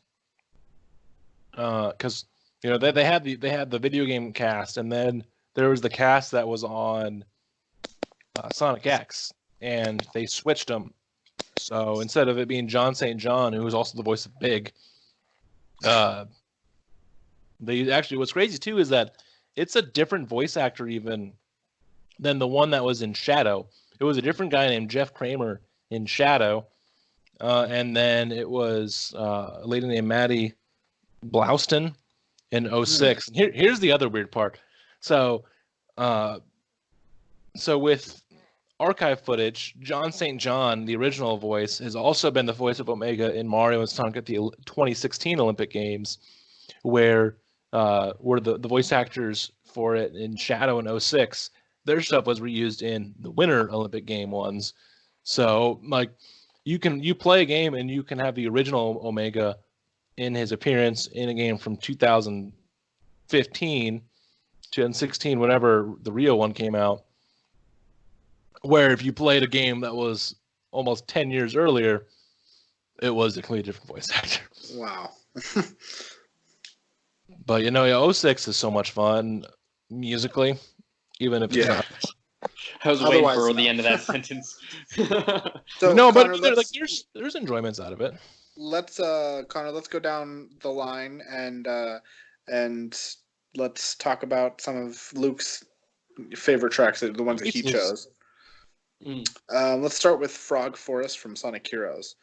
Because they had the video game cast, and then there was the cast that was on Sonic X, and they switched them. So instead of it being John St. John, who was also the voice of Big, they actually, what's crazy too is that it's a different voice actor even than the one that was in Shadow. It was a different guy named Jeff Kramer in Shadow, and then it was a lady named Maddie Blouston in 06. Here's the other weird part. So with archive footage, John St. John, the original voice, has also been the voice of Omega in Mario and Sonic at the 2016 Olympic Games, where the voice actors for it in Shadow and 06, their stuff was reused in the Winter Olympic game ones. So like you play a game and you can have the original Omega in his appearance in a game from 2015, 2016, whenever the Rio one came out. Where if you played a game that was almost 10 years earlier, it was a completely different voice actor. Wow. But 06 is so much fun musically, even if it's not. I was waiting for the end of that sentence. So, no, Connor, but there's enjoyments out of it. Connor, let's go down the line and let's talk about some of Luke's favorite tracks, the ones that he chose. Mm. Let's start with Frog Forest from Sonic Heroes.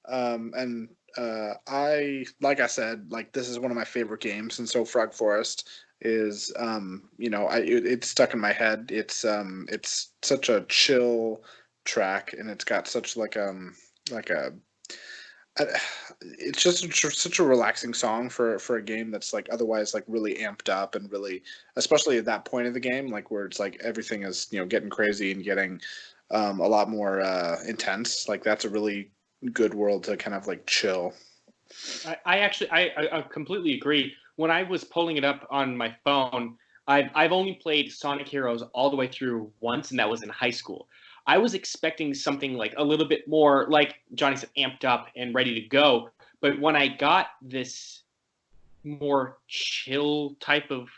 And like I said, like this is one of my favorite games, and so Frog Forest is, it's stuck in my head. It's such a chill track, and it's got such like a I- it's just such a relaxing song for a game that's like otherwise like really amped up and really, especially at that point of the game, like where it's like everything is getting crazy and getting a lot more intense. Like that's a really good world to kind of like chill. I actually I completely agree. When I was pulling it up on my phone, I've only played Sonic Heroes all the way through once, and that was in high school. I was expecting something like a little bit more, like Johnny said, amped up and ready to go. But when I got this more chill type of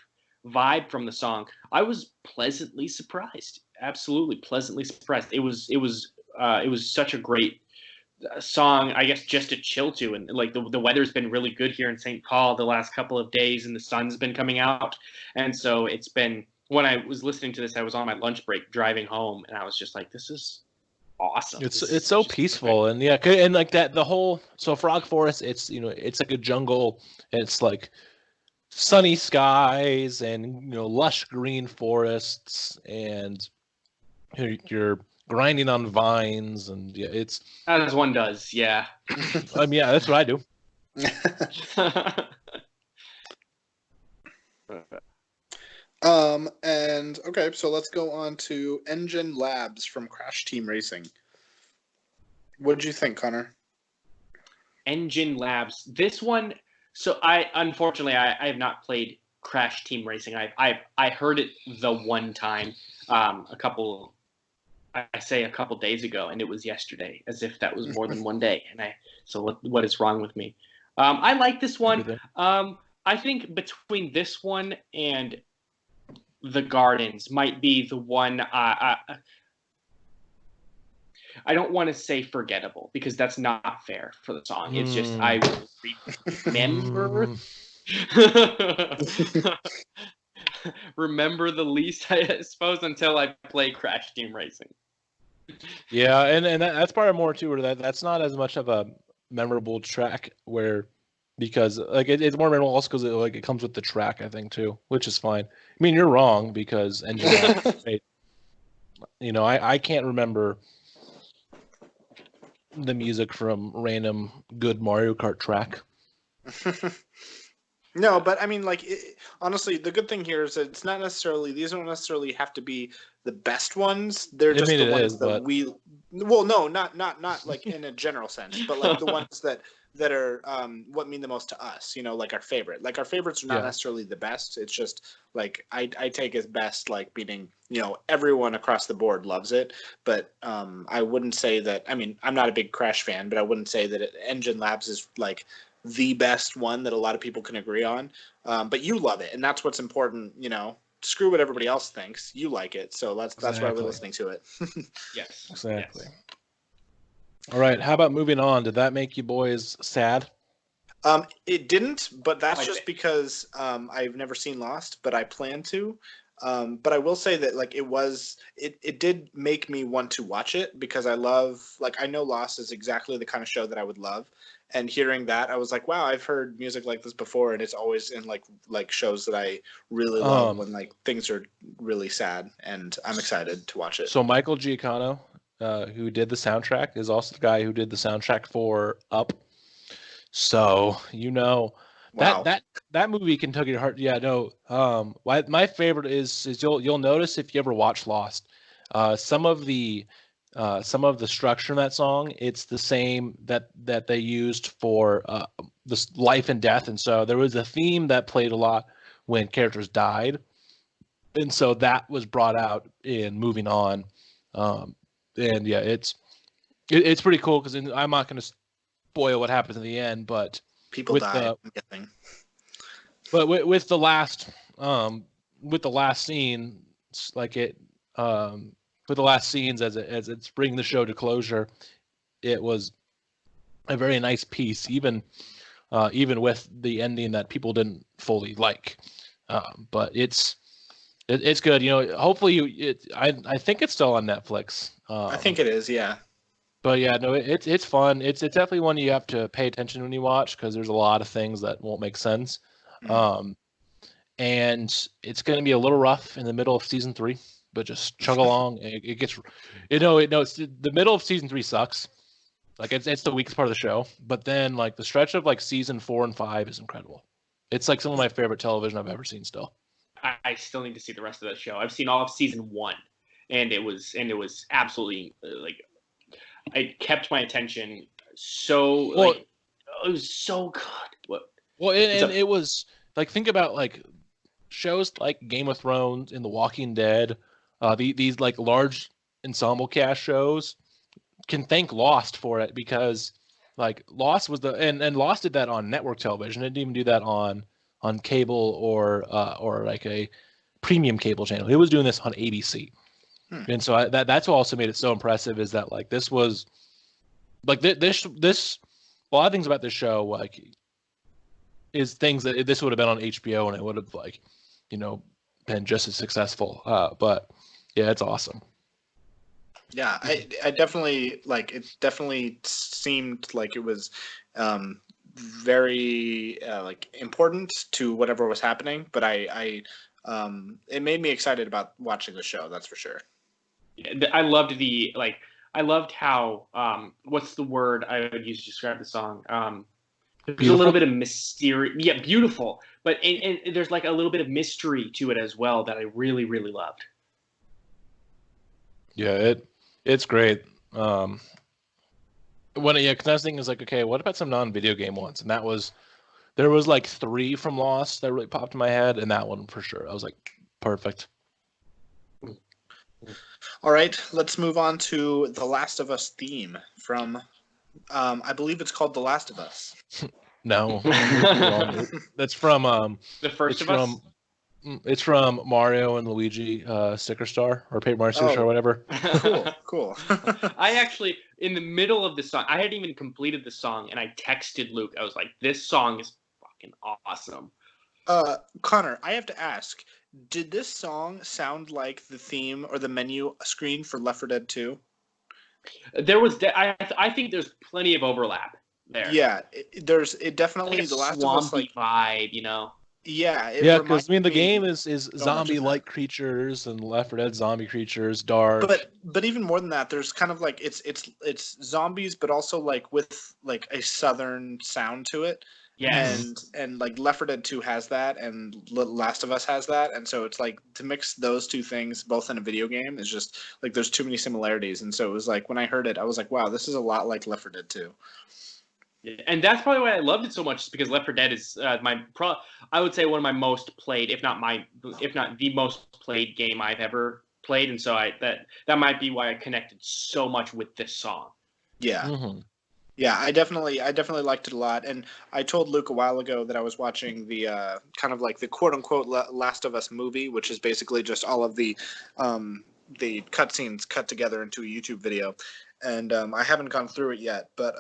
vibe from the song, I was pleasantly surprised. Absolutely pleasantly surprised. It was such a great song, I guess, just to chill to. And like the weather's been really good here in St. Paul the last couple of days, and the sun's been coming out. And so it's been, when I was listening to this, I was on my lunch break driving home, and I was just like, this is awesome. It's so peaceful, and yeah, and like that the whole so Frog Forest, it's it's like a jungle, and it's like sunny skies and lush green forests, and you're grinding on vines, and yeah, it's As one does, yeah. yeah, that's what I do. And okay, so let's go on to Engine Labs from Crash Team Racing. What did you think, Connor? Engine Labs. This one. So I have not played Crash Team Racing. I heard it the one time, a couple. I say a couple days ago, and it was yesterday, as if that was more than one day. So what is wrong with me? I like this one. I think between this one and The Gardens might be the one. I don't want to say forgettable, because that's not fair for the song. It's just I will remember remember the least, I suppose, until I play Crash Team Racing. Yeah, and that's part of more too, where that's not as much of a memorable track, because like it's more memorable also because it comes with the track, I think, too, which is fine. I mean, you're wrong, because Engine Labs, I can't remember the music from random good Mario Kart track. No, but I mean, like, honestly, the good thing here is that these don't necessarily have to be the best ones. They're just the ones that we. Well, no, not like in a general sense, but like the ones that are what mean the most to us. Like our favorite. Like our favorites are not necessarily the best. It's just like I take as best, like meaning everyone across the board loves it. But I wouldn't say that. I mean, I'm not a big Crash fan, but I wouldn't say that Engine Labs is like the best one that a lot of people can agree on. But you love it, and that's what's important. Screw what everybody else thinks. You like it, so that's why we're listening to it. Yes, exactly. Yes. All right, how about moving on? Did that make you boys sad? It didn't, but that's just because I've never seen Lost, but I plan to. But I will say that like it did make me want to watch it, because I know Lost is exactly the kind of show that I would love. And hearing that, I was like, wow, I've heard music like this before, and it's always in like shows that I really love when like things are really sad, and I'm excited to watch it. So Michael Giacchino, who did the soundtrack, is also the guy who did the soundtrack for Up. So Wow. that movie can tug your heart. Yeah, no. My favorite is you'll notice if you ever watch Lost, some of the structure in that song, it's the same that they used for this Life and Death, and so there was a theme that played a lot when characters died, and so that was brought out in Moving On, and yeah, it's pretty cool, because I'm not going to spoil what happens in the end, but people die. I'm guessing. But with the last scene, like it with the last scenes as it's bringing the show to closure, it was a very nice piece, even with the ending that people didn't fully like. But it's It's good. Hopefully I think it's still on Netflix. I think it is. Yeah. But yeah, no, it's fun. It's definitely one you have to pay attention when you watch because there's a lot of things that won't make sense. Mm. And it's going to be a little rough in the middle of season 3, but just chug along. It gets, it's the middle of season 3 sucks. Like it's the weakest part of the show, but then like the stretch of like season 4 and 5 is incredible. It's like some of my favorite television I've ever seen still. I still need to see the rest of that show. I've seen all of season 1, and it was absolutely like it kept my attention so Well, like it was so good. Well, and it was like think about like shows like Game of Thrones and The Walking Dead, these like large ensemble cast shows can thank Lost for it because like Lost was and Lost did that on network television. It didn't even do that on cable or like a premium cable channel. It was doing this on ABC. And so that's what also made it so impressive is that like this was like this a lot of things about this show like is things that this would have been on HBO and it would have like been just as successful. But yeah, it's awesome. Yeah, I definitely like it. Definitely seemed like it was very like important to whatever was happening. But it made me excited about watching the show. That's for sure. I loved how what's the word I would use to describe the song? There's a little bit of mystery. Yeah, beautiful. But and there's like a little bit of mystery to it as well that I really, really loved. Yeah, it's great. Because I was thinking is like, okay, what about some non-video game ones? And there was like 3 from Lost that really popped in my head, and that one for sure. I was like, perfect. All right, let's move on to the Last of Us theme from, I believe it's called The Last of Us. No, that's from The First of Us. It's from Mario and Luigi Sticker Star or Paper Mario Sticker Star, whatever. Cool. I actually, in the middle of the song, I hadn't even completed the song, and I texted Luke. I was like, "This song is fucking awesome." Connor, I have to ask: did this song sound like the theme or the menu screen for Left 4 Dead 2? There was, I think there's plenty of overlap there. Yeah, there's definitely like the Last of Us like vibe, Yeah, because I mean the game is zombie-like creatures and Left 4 Dead zombie creatures, dark. But even more than that, there's kind of like it's zombies, but also like with like a southern sound to it. Yes. And like Left 4 Dead 2 has that, and Last of Us has that, and so it's like to mix those two things both in a video game is just like there's too many similarities, and so it was like when I heard it, I was like, wow, this is a lot like Left 4 Dead 2. And that's probably why I loved it so much, is because Left 4 Dead is I would say one of my most played, if not the most played game I've ever played, and so that might be why I connected so much with this song. Yeah. Mm-hmm. Yeah, I definitely liked it a lot, and I told Luke a while ago that I was watching the kind of like the quote unquote Last of Us movie, which is basically just all of the cutscenes cut together into a YouTube video, and I haven't gone through it yet, but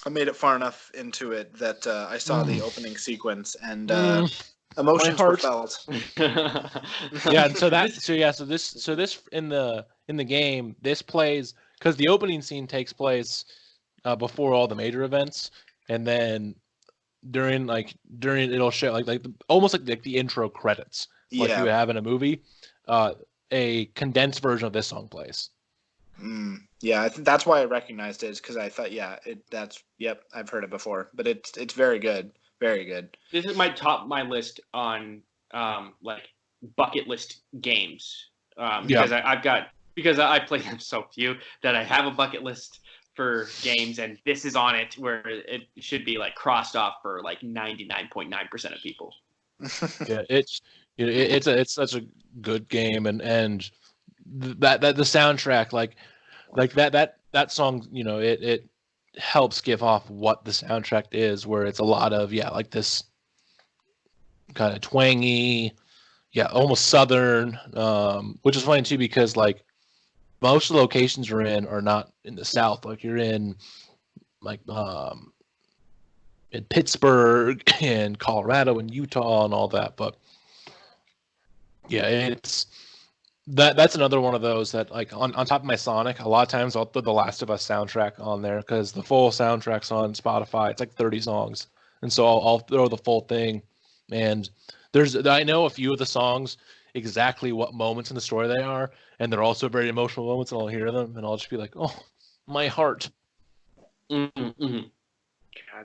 I made it far enough into it that I saw the opening sequence, and emotions were felt. Yeah, and so this in the game, this plays because the opening scene takes place before all the major events, and then during it'll show like almost like the intro credits, like you have in a movie. A condensed version of this song plays. Yeah, I think that's why I recognized it, is because I thought, I've heard it before, but it's very good, very good. This is my list on like bucket list games because I play them so few that I have a bucket list for games, and this is on it where it should be like crossed off for like 99.9% of people. Yeah, it's such a good game, and that the soundtrack like that song, it helps give off what the soundtrack is, where it's a lot of like this kind of twangy, almost southern, which is funny too because like most of the locations you're in are not in the South. Like you're in like in Pittsburgh and Colorado and Utah and all that, but Yeah, it's that's another one of those that like on top of my Sonic, a lot of times I'll throw the Last of Us soundtrack on there because the full soundtrack's on Spotify. It's like 30 songs, and so I'll throw the full thing. And I know a few of the songs exactly what moments in the story they are, and they're also very emotional moments, and I'll hear them, and I'll just be like, oh, my heart. Mm-hmm.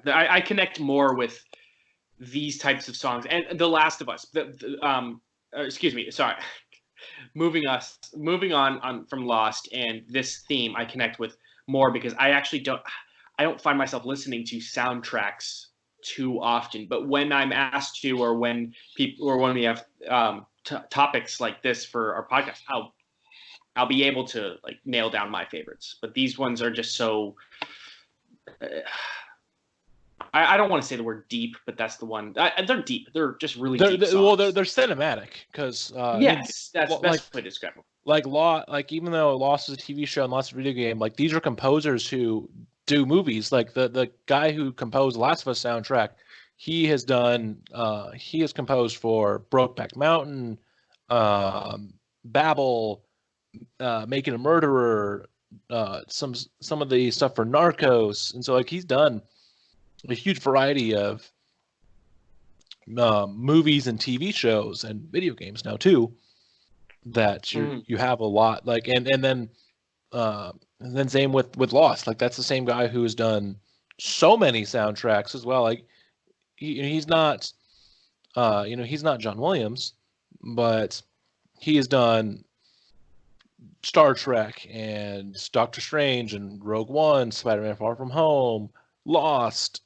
I connect more with these types of songs and The Last of Us. Excuse me, sorry. moving on from Lost and this theme, I connect with more because I actually don't find myself listening to soundtracks too often. But when I'm asked to, or when we have topics like this for our podcast, I'll be able to like nail down my favorites. But these ones are just so. I don't want to say the word deep, but that's the one. They're deep. They're just really deep songs. They're cinematic because yes, that's the best way to describe them. Like even though Lost is a TV show and Lost is a video game, like these are composers who do movies. Like the guy who composed Last of Us soundtrack, he has composed for Brokeback Mountain, Babel, Making a Murderer, some of the stuff for Narcos, and so like he's done a huge variety of movies and TV shows and video games now too. That you have a lot like and then same with Lost. Like that's the same guy who has done so many soundtracks as well. Like he's not he's not John Williams, but he has done Star Trek and Doctor Strange and Rogue One, Spider-Man Far From Home, Lost,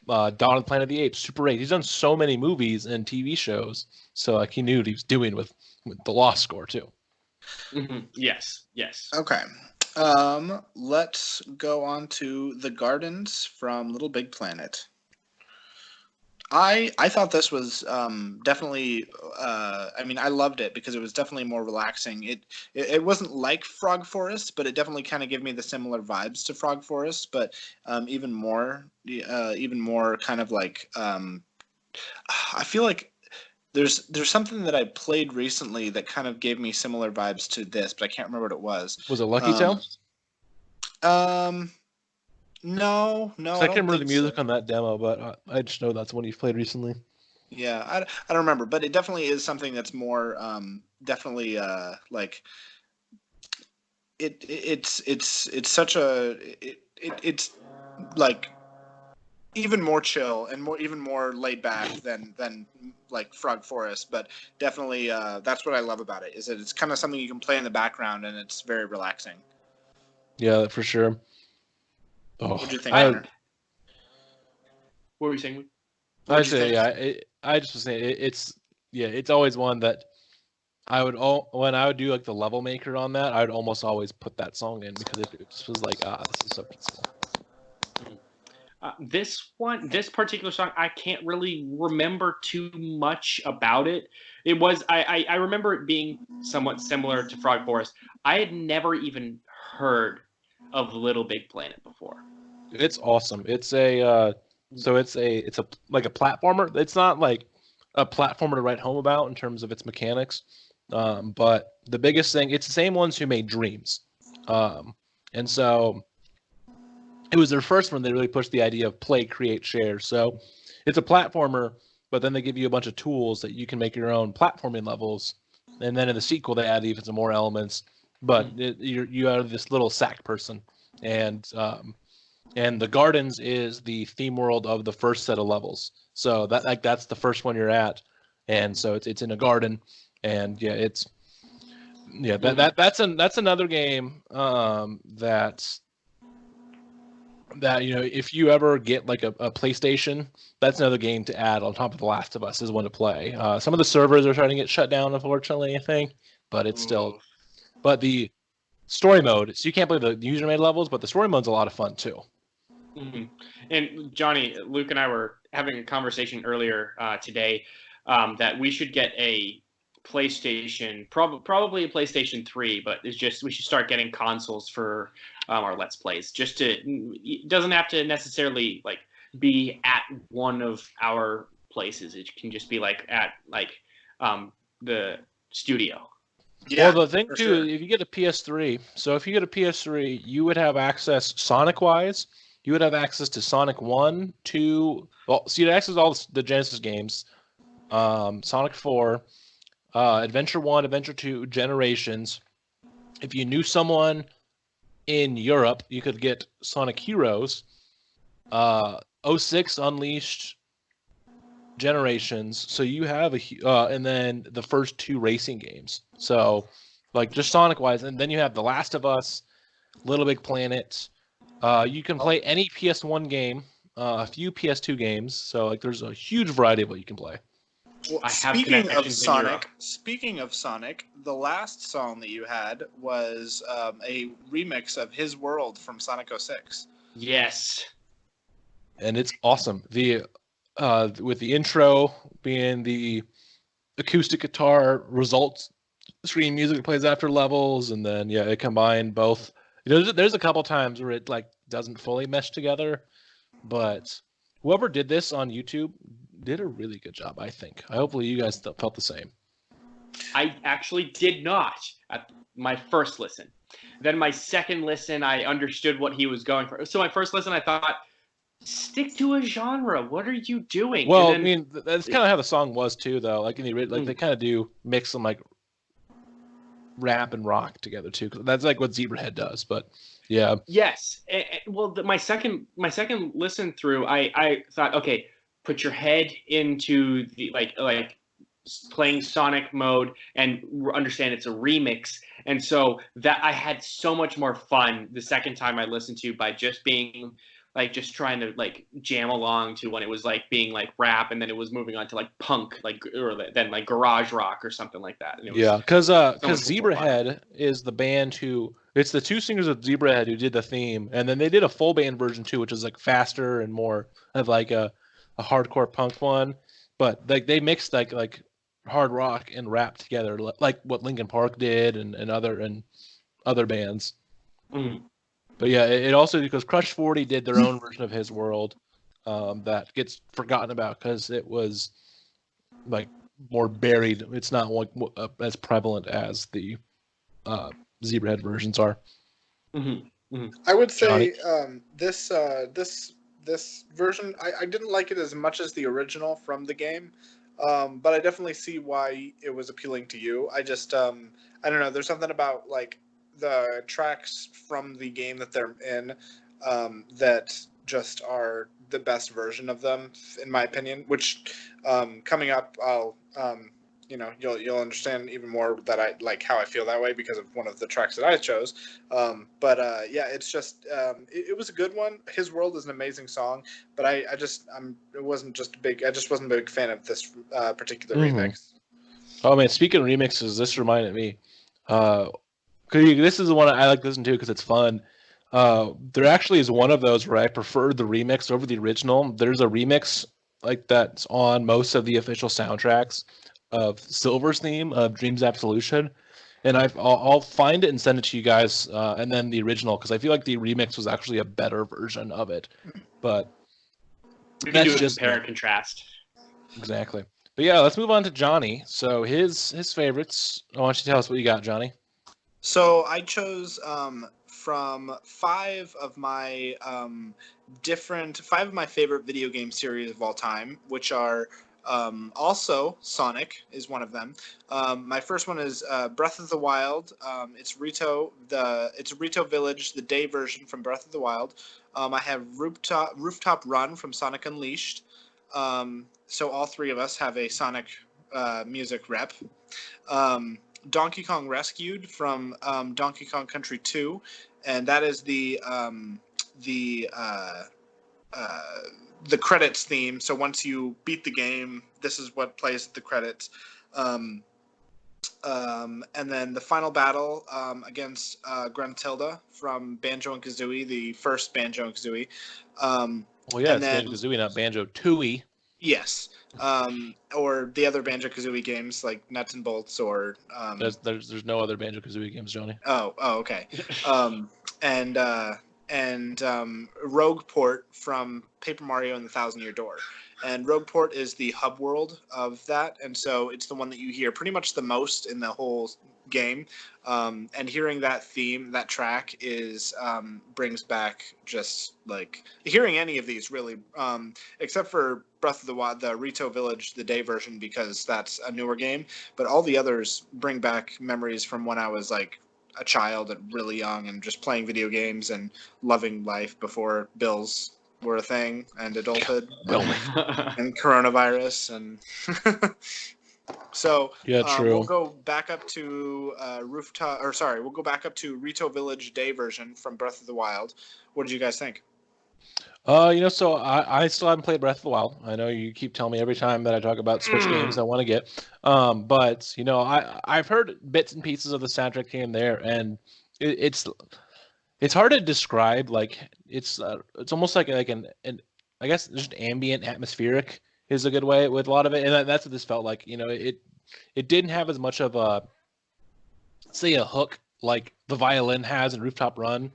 Dawn of the Planet of the Apes, Super 8. He's done so many movies and TV shows, so like he knew what he was doing with the Lost score too. Mm-hmm. Yes. Okay. Let's go on to The Gardens from Little Big Planet. I thought this was definitely. I loved it because it was definitely more relaxing. It wasn't like Frog Forest, but it definitely kind of gave me the similar vibes to Frog Forest, but even more kind of like. I feel like there's something that I played recently that kind of gave me similar vibes to this, but I can't remember what it was. Was it Lucky Tale? No. I can't remember the music on that demo, but I just know that's one you've played recently. Yeah, I don't remember, but it definitely is something that's more definitely like it's such a it's like even more chill and even more laid back than like Frog Forest, but definitely that's what I love about it is that it's kind of something you can play in the background and it's very relaxing. Yeah, for sure. Oh, what do you think, Hunter? What were you saying? I say, yeah. I just was saying it's always one that when I would do like the level maker on that, I would almost always put that song in because it just was like this is so peaceful. This particular song, I can't really remember too much about it. It was I remember it being somewhat similar to Frog Forest. I had never even heard of Little Big Planet before. It's awesome. It's a like a platformer. It's not like a platformer to write home about in terms of its mechanics, but the biggest thing, it's the same ones who made Dreams, and so it was their first one. They really pushed the idea of play, create, share. So it's a platformer, but then they give you a bunch of tools that you can make your own platforming levels, and then in the sequel they add even some more elements. But you are this little sack person, and the Gardens is the theme world of the first set of levels. So that's the first one you're at, and so it's in a garden, and that's another game that if you ever get like a PlayStation, that's another game to add on top of The Last of Us is one to play. Some of the servers are starting to get shut down, unfortunately, I think, but it's still. But the story mode, so you can't play the user-made levels, but the story mode's a lot of fun too. Mm-hmm. And Johnny, Luke and I were having a conversation earlier today that we should get a PlayStation, probably a PlayStation 3, but we should start getting consoles for our Let's Plays. It doesn't have to necessarily like be at one of our places. It can just be like at like the studio. Yeah, Well, the thing for too, sure. if you get a PS3, so if you get a PS3, you would have access Sonic-wise. You would have access to Sonic 1, 2. Well, so you'd have access to all the Genesis games, Sonic 4, Adventure 1, Adventure 2, Generations. If you knew someone in Europe, you could get Sonic Heroes, '06 Unleashed, Generations. So you have and then the first 2 racing games. So, like just Sonic wise, and then you have The Last of Us, Little Big Planet. You can play any PS1 game, a few PS2 games. So like there's a huge variety of what you can play. Well, I have connections in Europe. Speaking of Sonic, the last song that you had was a remix of His World from Sonic 06. Yes. And it's awesome. With the intro being the acoustic guitar results screen music that plays after levels, and then it combined both. There's a couple times where it like doesn't fully mesh together, but whoever did this on YouTube did a really good job. I think. Hopefully you guys felt the same. I actually did not at my first listen. Then my second listen, I understood what he was going for. So my first listen, I thought, stick to a genre. What are you doing? Well, and then, I mean, that's kind of how the song was too, though. Like in the like they kind of do mix some like rap and rock together too. That's like what Zebrahead does. But yeah. Yes. Well, my second listen through, I thought, okay, put your head into the like playing Sonic mode and understand it's a remix. And so that I had so much more fun the second time I listened to by just being like just trying to like jam along to when it was like being like rap, and then it was moving on to like punk, like or then like garage rock or something like that. And it was because so much more Zebrahead is the band who it's the 2 singers of Zebrahead who did the theme, and then they did a full band version too, which is like faster and more of like a hardcore punk one. But like they mixed like hard rock and rap together, like what Linkin Park did and other bands. fun. But yeah, it also because Crush 40 did their own version of His World that gets forgotten about because it was like more buried. It's not like as prevalent as the Zebrahead versions are. Mm-hmm. Mm-hmm. I would Johnny? say this version I didn't like it as much as the original from the game, but I definitely see why it was appealing to you. I just I don't know. There's something about like the tracks from the game that they're in that just are the best version of them, in my opinion. Which coming up, I'll you'll understand even more that I like how I feel that way because of one of the tracks that I chose. Yeah, it's just it was a good one. His World is an amazing song, but I just wasn't a big fan of this particular remix. Oh man, speaking of remixes, this reminded me. This is the one I like to listen to because it's fun. There actually is one of those where I prefer the remix over the original. There's a remix like that's on most of the official soundtracks of Silver's theme of Dreams Absolution, and I'll find it and send it to you guys, and then the original because I feel like the remix was actually a better version of it. But We can do a compare and contrast. Exactly. But yeah, let's move on to Johnny. So his favorites. I want you to tell us what you got, Johnny. So I chose from five of my favorite video game series of all time, which are also Sonic is one of them. My first one is Breath of the Wild. It's Rito Village, the day version from Breath of the Wild. I have Rooftop Run from Sonic Unleashed. So all three of us have a Sonic music rep. Donkey Kong Rescued from Donkey Kong Country 2, and that is the credits theme. So once you beat the game, this is what plays at the credits. And then the final battle against Gruntilda from Banjo and Kazooie, the first Banjo and Kazooie. Well, yeah, it's Banjo Kazooie, not Banjo Tooie. Yes. Or the other Banjo-Kazooie games like Nuts and Bolts or There's no other Banjo Kazooie games, Johnny. Oh, okay. And Rogueport from Paper Mario and the Thousand Year Door. And Rogueport is the hub world of that, and so it's the one that you hear pretty much the most in the whole game. And hearing that theme, that track, is brings back just like hearing any of these really, except for Breath of the Wild, the Rito Village, the day version, because that's a newer game. But all the others bring back memories from when I was like a child and really young and just playing video games and loving life before bills were a thing and adulthood and coronavirus and so Yeah, true. we'll go back up to we'll go back up to Rito Village Day version from Breath of the Wild. What did you guys think? So I still haven't played Breath of the Wild. I know you keep telling me every time that I talk about Switch games I want to get. But I've heard bits and pieces of the soundtrack here and there, and it's hard to describe. Like it's almost like an I guess just ambient, atmospheric is a good way with a lot of it, and that's what this felt like. It didn't have as much of a, say, a hook like the violin has in Rooftop Run.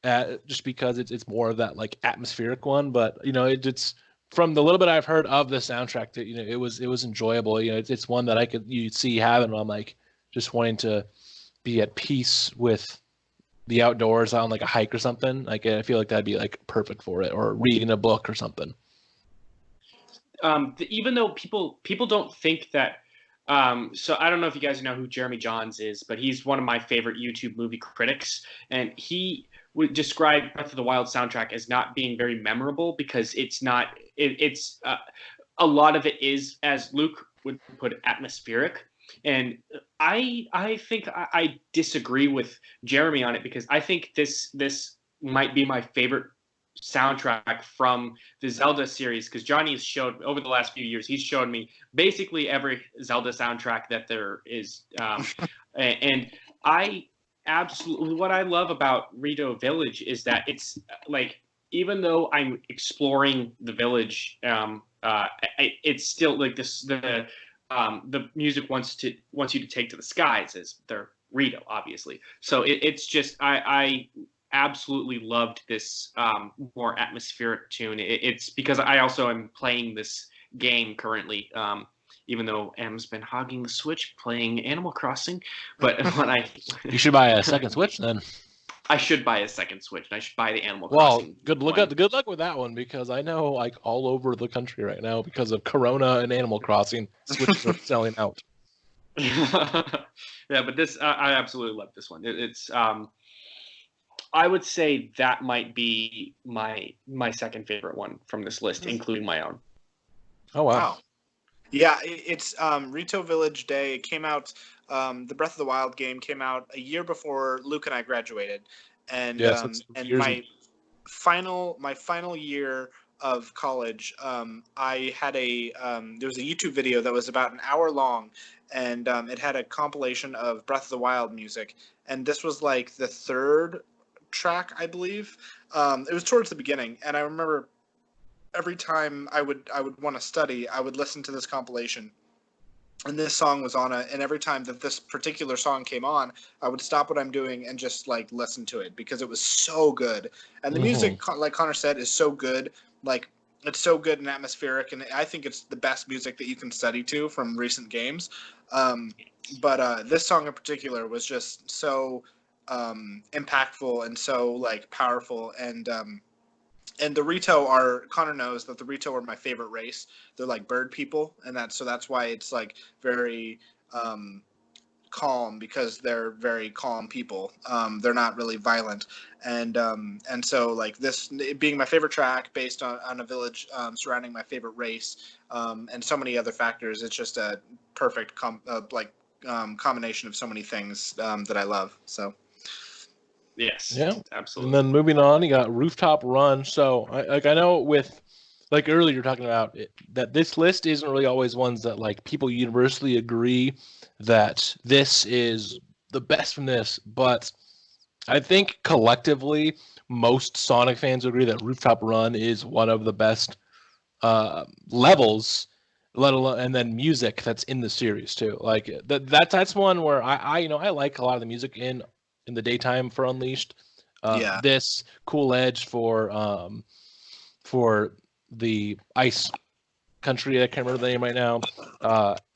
Just because it's more of that like atmospheric one, but it's from the little bit I've heard of the soundtrack that it was enjoyable. It's one that you'd see having when I'm like just wanting to be at peace with the outdoors on like a hike or something. Like I feel like that'd be like perfect for it, or reading a book or something. Even though people don't think that. So I don't know if you guys know who Jeremy Johns is, but he's one of my favorite YouTube movie critics, and he would describe Breath of the Wild soundtrack as not being very memorable because it's not. It's a lot of it is, as Luke would put it, atmospheric, and I think I disagree with Jeremy on it because I think this might be my favorite soundtrack from the Zelda series, because Johnny has showed over the last few years, he's shown me basically every Zelda soundtrack that there is, and I absolutely, what I love about Rito Village is that it's like, even though I'm exploring the village, it's still like this, the music wants you to take to the skies, as they're Rito, obviously. So it's just I absolutely loved this more atmospheric tune. It's because I also am playing this game currently, even though M's been hogging the Switch playing Animal Crossing. But when you should buy a second Switch then. I should buy a second Switch, and I should buy the Animal Crossing. Well, good luck with that one, because I know like all over the country right now, because of Corona and Animal Crossing, Switches are selling out. Yeah, but this I absolutely love this one. It's I would say that might be my second favorite one from this list, including my own. Oh wow. Yeah, it's Rito Village Day. It came out. The Breath of the Wild game came out a year before Luke and I graduated, and my final year of college, I had there was a YouTube video that was about an hour long, and it had a compilation of Breath of the Wild music, and this was like the third track, I believe. It was towards the beginning, and I remember every time I would want to study, I would listen to this compilation, and this song was on it. And every time that this particular song came on, I would stop what I'm doing and just like listen to it, because it was so good. And the music, like Connor said, is so good. Like, it's so good and atmospheric, and I think it's the best music that you can study to from recent games. But this song in particular was just so impactful and so like powerful, and the Rito Connor knows that the Rito are my favorite race. They're like bird people, and that's why it's like very calm, because they're very calm people. They're not really violent, and so like this being my favorite track based on a village surrounding my favorite race, and so many other factors. It's just a perfect combination of so many things that I love. So. Yes. Yeah, absolutely. And then moving on, you got Rooftop Run. So I know with like earlier you're talking about that this list isn't really always ones that like people universally agree that this is the best from this, but I think collectively most Sonic fans agree that Rooftop Run is one of the best levels, let alone, and then music that's in the series too. Like that's one where I like a lot of the music in the daytime for Unleashed. This Cool Edge for the ice country. I can't remember the name right now.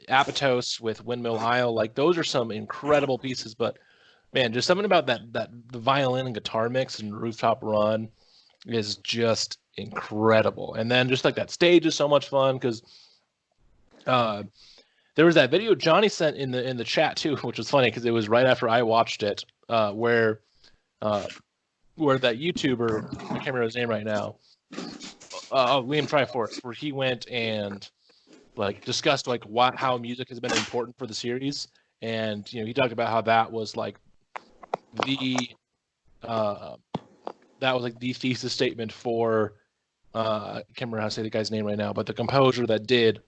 Apatos with Windmill Isle. Like those are some incredible pieces. But man, just something about that the violin and guitar mix and Rooftop Run is just incredible. And then just like that stage is so much fun because there was that video Johnny sent in the chat too, which was funny because it was right after I watched it, where that YouTuber, I can't remember his name right now, Liam Triforce, where he went and like discussed like how music has been important for the series, and he talked about how that was like the thesis statement for I can't remember how to say the guy's name right now, but the composer that did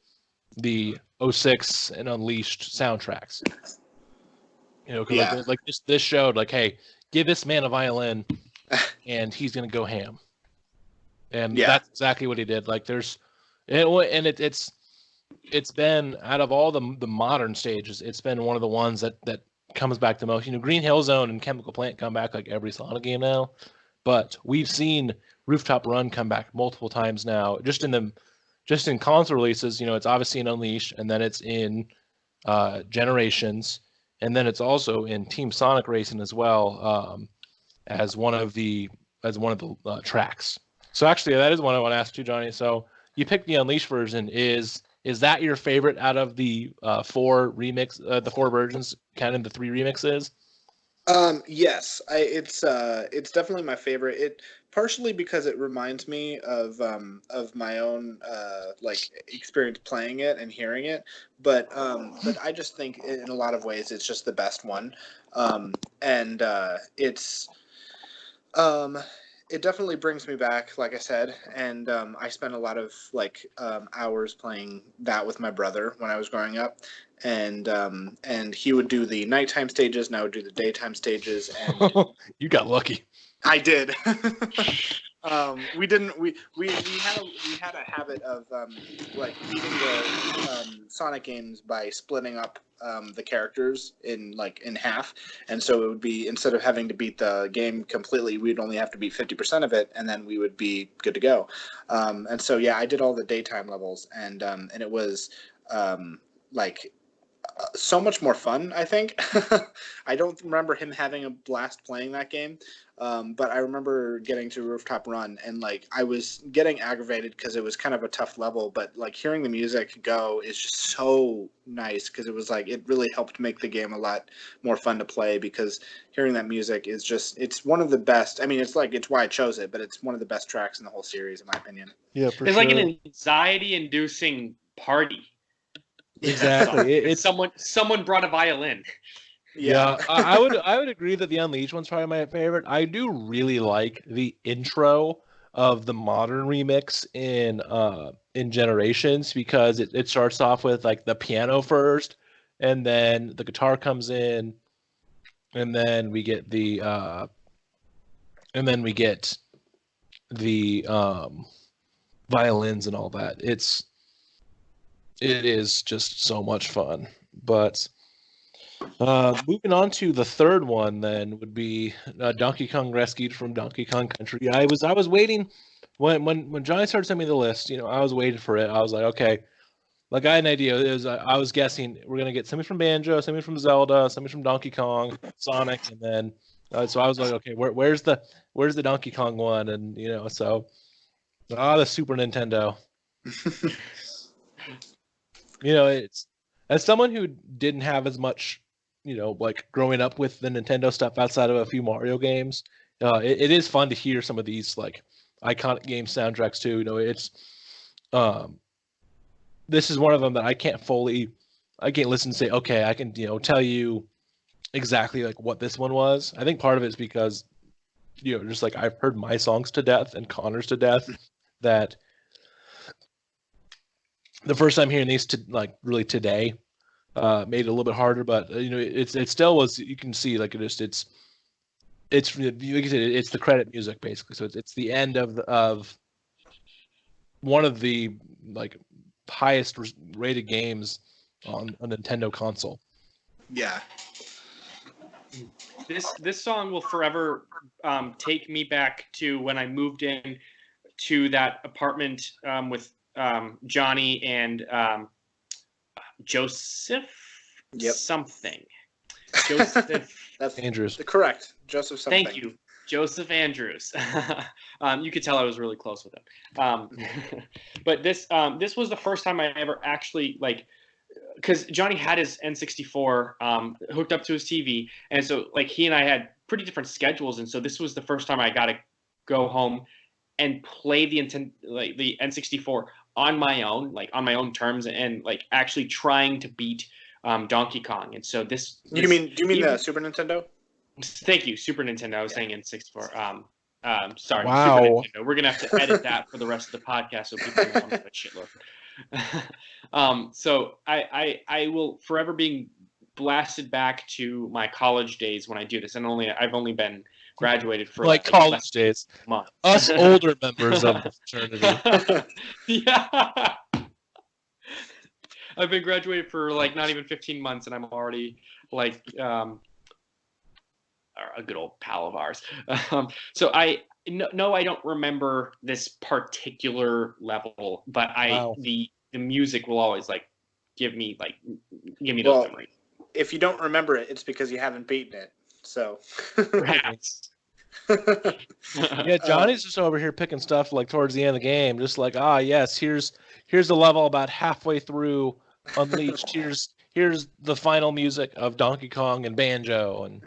the 06 and Unleashed soundtracks. Like this showed like, hey, give this man a violin and he's gonna go ham. And that's exactly what he did. Like it's been out of all the modern stages, it's been one of the ones that comes back the most. Green Hill Zone and Chemical Plant come back like every Sonic game now, but we've seen Rooftop Run come back multiple times now. Just in console releases, it's obviously in Unleashed, and then it's in Generations, and then it's also in Team Sonic Racing as well, as one of the tracks. So actually, that is one I want to ask you, Johnny. So you picked the Unleashed version. Is that your favorite out of the four versions, counting the 3 remixes? Yes, it's definitely my favorite. It partially because it reminds me of my own experience playing it and hearing it, but I just think in a lot of ways it's just the best one, and it's it definitely brings me back, like I said, and I spent a lot of hours playing that with my brother when I was growing up, and he would do the nighttime stages, and I would do the daytime stages, and you got lucky. I did. We didn't. We had a habit of beating the Sonic games by splitting up the characters in half, and so it would be, instead of having to beat the game completely, we'd only have to beat 50% of it, and then we would be good to go. And so I did all the daytime levels, and it was so much more fun, I think. I don't remember him having a blast playing that game, but I remember getting to Rooftop Run, and I was getting aggravated because it was kind of a tough level, but hearing the music go is just so nice, because it was it really helped make the game a lot more fun to play, because hearing that music is just, it's one of the best. I mean, it's why I chose it, but it's one of the best tracks in the whole series, in my opinion. Yeah, for it's sure. Like an anxiety-inducing party. Exactly. It's someone brought a violin. Yeah, I would agree that the Unleashed one's probably my favorite. I do really like the intro of the modern remix in Generations, because it starts off with the piano first, and then the guitar comes in, and then we get the violins and all that. It is just so much fun. But moving on to the third one, then, would be Donkey Kong Rescued from Donkey Kong Country. I was waiting when Johnny started sending me the list. I was waiting for it. I was like, okay, I had an idea. I was guessing we're gonna get somebody from Banjo, somebody from Zelda, somebody from Donkey Kong, Sonic, and then so I was like, okay, where's the Donkey Kong one? And the Super Nintendo. It's, as someone who didn't have as much, growing up with the Nintendo stuff outside of a few Mario games, it is fun to hear some of these iconic game soundtracks too. It's this is one of them that I can't listen and say, okay, I can tell you exactly what this one was. I think part of it is because just I've heard my songs to death and Connor's to death, that the first time hearing these really today made it a little bit harder, but it still was. You can see it's the credit music basically. So it's the end of one of the highest rated games on a Nintendo console. Yeah. This song will forever take me back to when I moved in to that apartment with Johnny and Joseph something. Joseph That's Andrews. correct. Joseph something. Thank you, Joseph Andrews. You could tell I was really close with him. But this was the first time I ever actually because Johnny had his N64 hooked up to his TV, and so he and I had pretty different schedules, and so this was the first time I got to go home and play the N64 on my own terms, and actually trying to beat Donkey Kong. And so do you mean the Super Nintendo? Thank you, Super Nintendo. I was saying N64. Sorry, Wow. Super Nintendo. We're gonna have to edit that for the rest of the podcast so people know I'm a shitload. So I will forever be blasted back to my college days when I do this, and I've only been graduated for college days. Month. Us older members of the fraternity. Yeah. I've been graduated for not even 15 months, and I'm already a good old pal of ours. So I don't remember this particular level, but the music will always give me those memories. If you don't remember it, it's because you haven't beaten it. So perhaps. Yeah, Johnny's just over here picking stuff towards the end of the game, just yes, here's the level about halfway through Unleashed. Here's the final music of Donkey Kong and Banjo and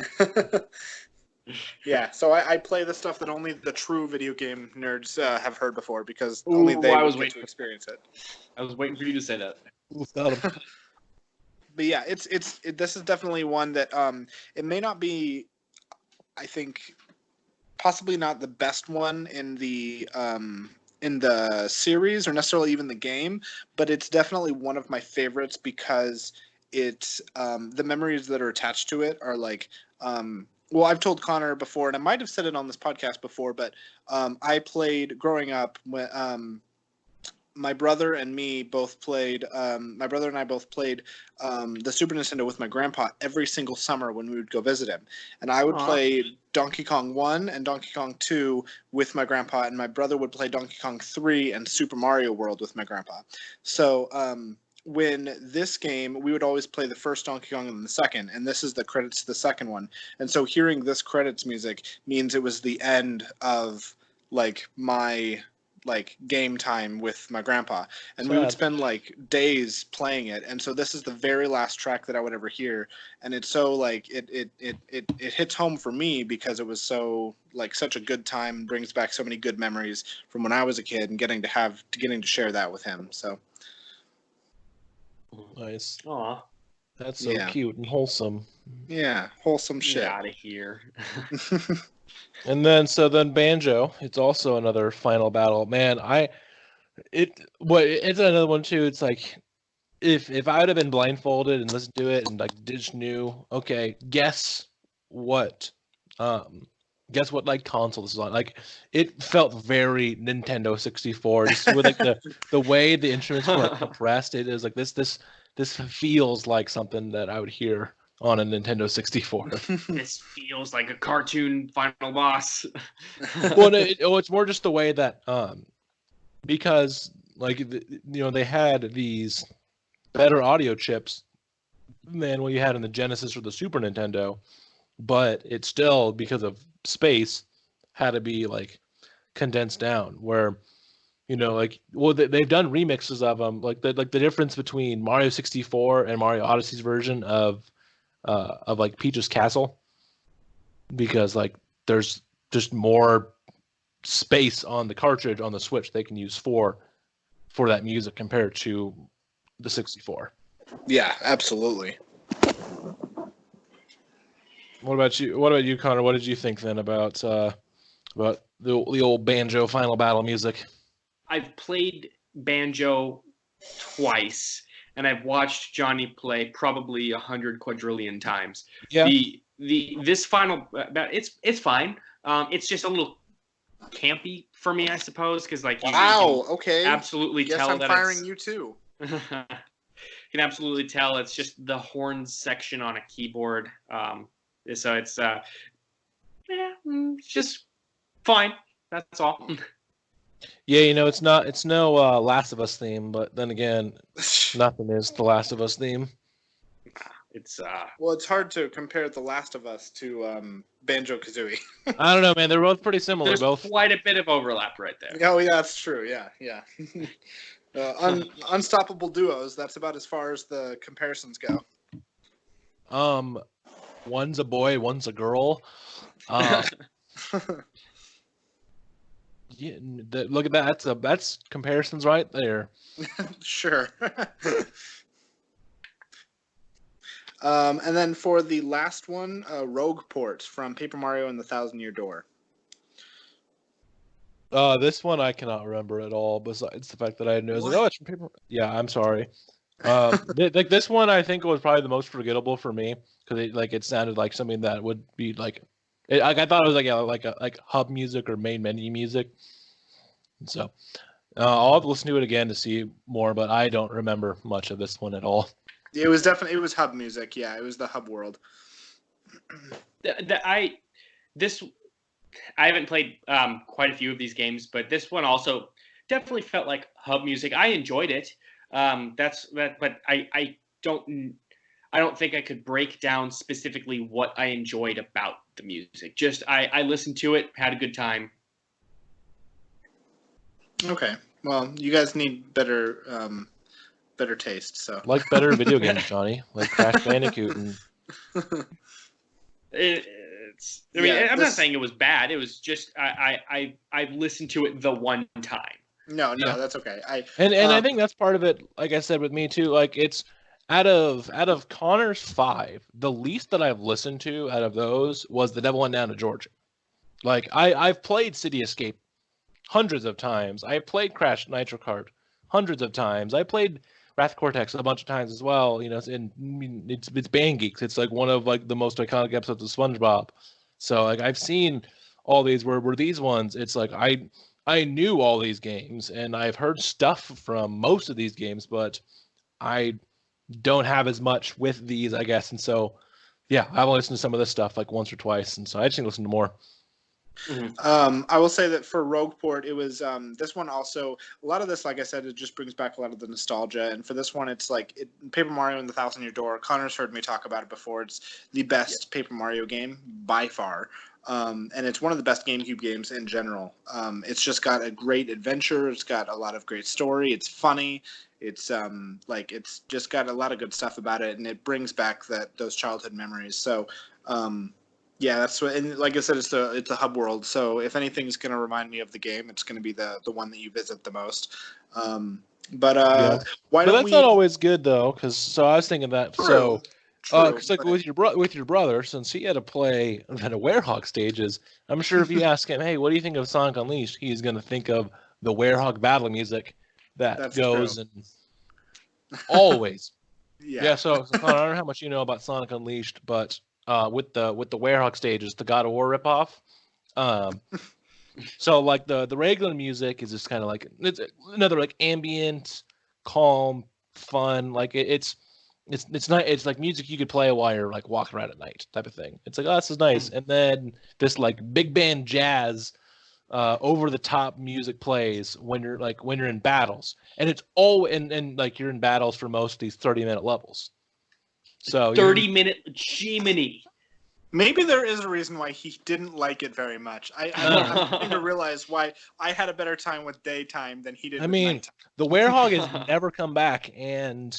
yeah. So I play the stuff that only the true video game nerds have heard before, because only they get to experience it. I was waiting for you to say that. But yeah, this is definitely one that it may not be, I think, possibly not the best one in the series or necessarily even the game, but it's definitely one of my favorites because it's the memories that are attached to it are well, I've told Connor before, and I might have said it on this podcast before, but I played growing up when my brother and I both played the Super Nintendo with my grandpa every single summer when we would go visit him. And I would play Donkey Kong 1 and Donkey Kong 2 with my grandpa, and my brother would play Donkey Kong 3 and Super Mario World with my grandpa. So when this game, we would always play the first Donkey Kong and then the second, and this is the credits to the second one. And so hearing this credits music means it was the end of my game time with my grandpa, and we would spend days playing it. And so this is the very last track that I would ever hear, and it's so it hits home for me because it was so such a good time and brings back so many good memories from when I was a kid and getting to share that with him. So nice. Aw, that's so cute and wholesome. Yeah, wholesome shit. Get out of here. And then Banjo, it's also another final battle. Man, it's another one too. It's if I would have been blindfolded and listened to it and just knew, okay, guess what console this is on. It felt very Nintendo 64, just with the way the instruments were compressed. It is this feels like something that I would hear on a Nintendo 64. This feels like a cartoon final boss. Well, it's more just the way that because they had these better audio chips than what you had in the Genesis or the Super Nintendo, but it still, because of space, had to be condensed down. Where they've done remixes of them, the difference between Mario 64 and Mario Odyssey's version of Peach's Castle, because there's just more space on the cartridge on the Switch they can use for that music compared to the 64. Yeah, absolutely. What about you, Connor? What did you think then about the old Banjo final battle music? I've played Banjo twice, and I've watched Johnny play probably 100 quadrillion times. Yeah. This final, it's fine. It's just a little campy for me, I suppose, because okay, absolutely guess tell I'm that firing you too. You can absolutely tell it's just the horns section on a keyboard. So it's it's just fine. That's all. Yeah, it's no Last of Us theme, but then again, nothing is the Last of Us theme. It's Well, it's hard to compare The Last of Us to Banjo-Kazooie. I don't know, man. They're both pretty similar. there's Both. quite a bit of overlap right there. Oh, yeah, that's true. Yeah. Unstoppable duos. That's about as far as the comparisons go. One's a boy, one's a girl. Yeah, look at that. That's comparisons right there. Sure. And then for the last one, Rogue Port from Paper Mario and the Thousand-Year Door. This one I cannot remember at all. Besides the fact that I knew, What? it's from Paper. Yeah, I'm sorry. Like this one, I think was probably the most forgettable for me because it sounded like something that would be like, I thought it was like hub music or main menu music. So I'll have to listen to it again to see more, but I don't remember much of this one at all. It was hub music. Yeah, it was the hub world. I haven't played quite a few of these games, but this one also definitely felt like hub music. I enjoyed it. But I don't think I could break down specifically what I enjoyed about the music. Just I listened to it, had a good time. Okay. Well, you guys need better taste. So Like better video games, Johnny, like Crash Bandicoot and. I'm not saying it was bad. It was just I listened to it the one time. No, that's okay. I think that's part of it. Like I said with me too, like it's out of Connor's 5, the least that I've listened to out of those was The Devil Went Down to Georgia. Like I've played City Escape hundreds of times. I played Crash Nitro Kart hundreds of times. I played Wrath Cortex a bunch of times as well. It's Band Geeks. It's like one of like the most iconic episodes of SpongeBob. So like I've seen all these where these ones. It's like I knew all these games and I've heard stuff from most of these games, but I don't have as much with these, I guess. And so, yeah, I've only listened to some of this stuff like once or twice, and so I just need to listen to more. Mm-hmm. I will say that for Rogueport, it was this one also. A lot of this, like I said, it just brings back a lot of the nostalgia. And for this one, it's like Paper Mario and the Thousand-Year Door. Connor's heard me talk about it before. It's the best Paper Mario game by far, and it's one of the best GameCube games in general. It's just got a great adventure. It's got a lot of great story. It's funny. It's it's just got a lot of good stuff about it, and it brings back those childhood memories. So. Yeah, that's what, and like I said, it's a hub world. So if anything's going to remind me of the game, it's going to be the one that you visit the most. Why don't that's we? not always good though, because I was thinking that. True, because like with your brother, since he had to play the Werehog stages, I'm sure if you ask him, hey, what do you think of Sonic Unleashed? He's going to think of the Werehog battle music that's goes true. and always. Yeah. So Connor, I don't know how much you know about Sonic Unleashed, but with the Werehog stages, the God of War ripoff. So like the regular music is just kind of like it's another like ambient, calm, fun. Like it's not, it's like music you could play while you're like walking around at night type of thing. It's like, oh, this is nice. And then this like big band jazz, over the top music plays when you're in battles, and it's all and like you're in battles for most of these 30-minute levels. So 30-minute Jiminy. Maybe there is a reason why he didn't like it very much. I'm beginning to realize why I had a better time with daytime than he did. I mean, nighttime. the Werehog has never come back, and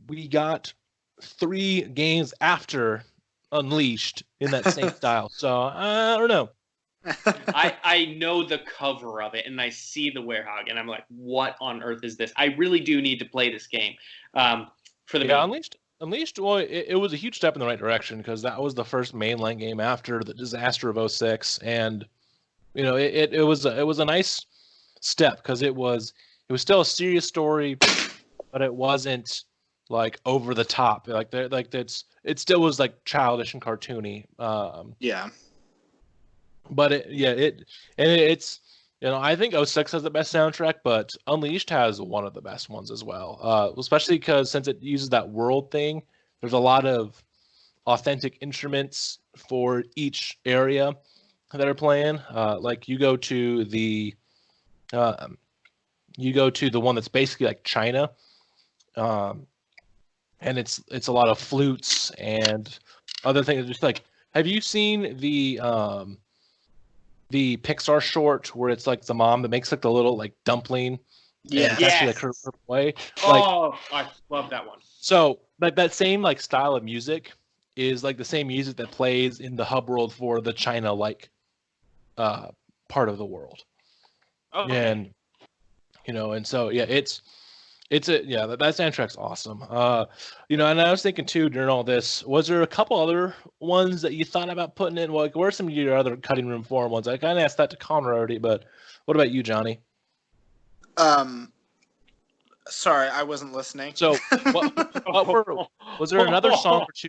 we got 3 games after Unleashed in that same style. So I don't know. I know the cover of it, and I see the Werehog, and I'm like, what on earth is this? I really do need to play this game. For the Unleashed, well, it was a huge step in the right direction because that was the first mainline game after the disaster of 06, and it was a nice step because it was still a serious story, but it wasn't like over the top. It still was like childish and cartoony. Yeah. But it's I think 06 has the best soundtrack, but Unleashed has one of the best ones as well. Especially because since it uses that world thing, there's a lot of authentic instruments for each area that are playing. Like you go to the one that's basically like China, and it's a lot of flutes and other things. Just like, have you seen the Pixar short where it's like the mom that makes like the little like dumpling? Yeah. And it's actually like Yes. her play. Like, Oh, I love that one. so like that same like style of music is like the same music that plays in the hub world for the China like part of the world. Okay. And and so yeah, that soundtrack's awesome. And I was thinking too during all this, was there a couple other ones that you thought about putting in? Well, like, where are some of your other cutting room floor ones? I kind of asked that to Connor already, but what about you, Johnny? Sorry, I wasn't listening. So, was there another song or two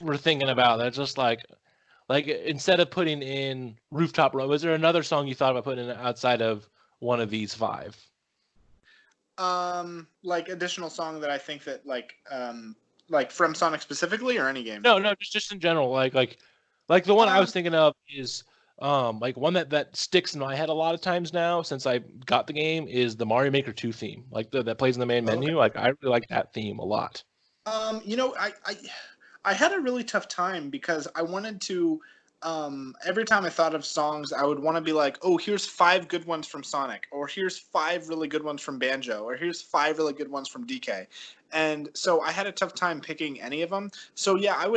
you were thinking about that just like instead of putting in Rooftop Run, was there another song you thought about putting in outside of one of these five? Like additional song that I think that like from Sonic specifically or any game? No, just in general. Like the one I was thinking of is like one that sticks in my head a lot of times now since I got the game is the Mario Maker 2 theme. Like that plays in the main menu. Okay. Like I really like that theme a lot. I had a really tough time because I wanted to every time I thought of songs, I would want to be like, oh, here's 5 good ones from Sonic, or here's 5 really good ones from Banjo, or here's 5 really good ones from DK. And so I had a tough time picking any of them. So yeah, I've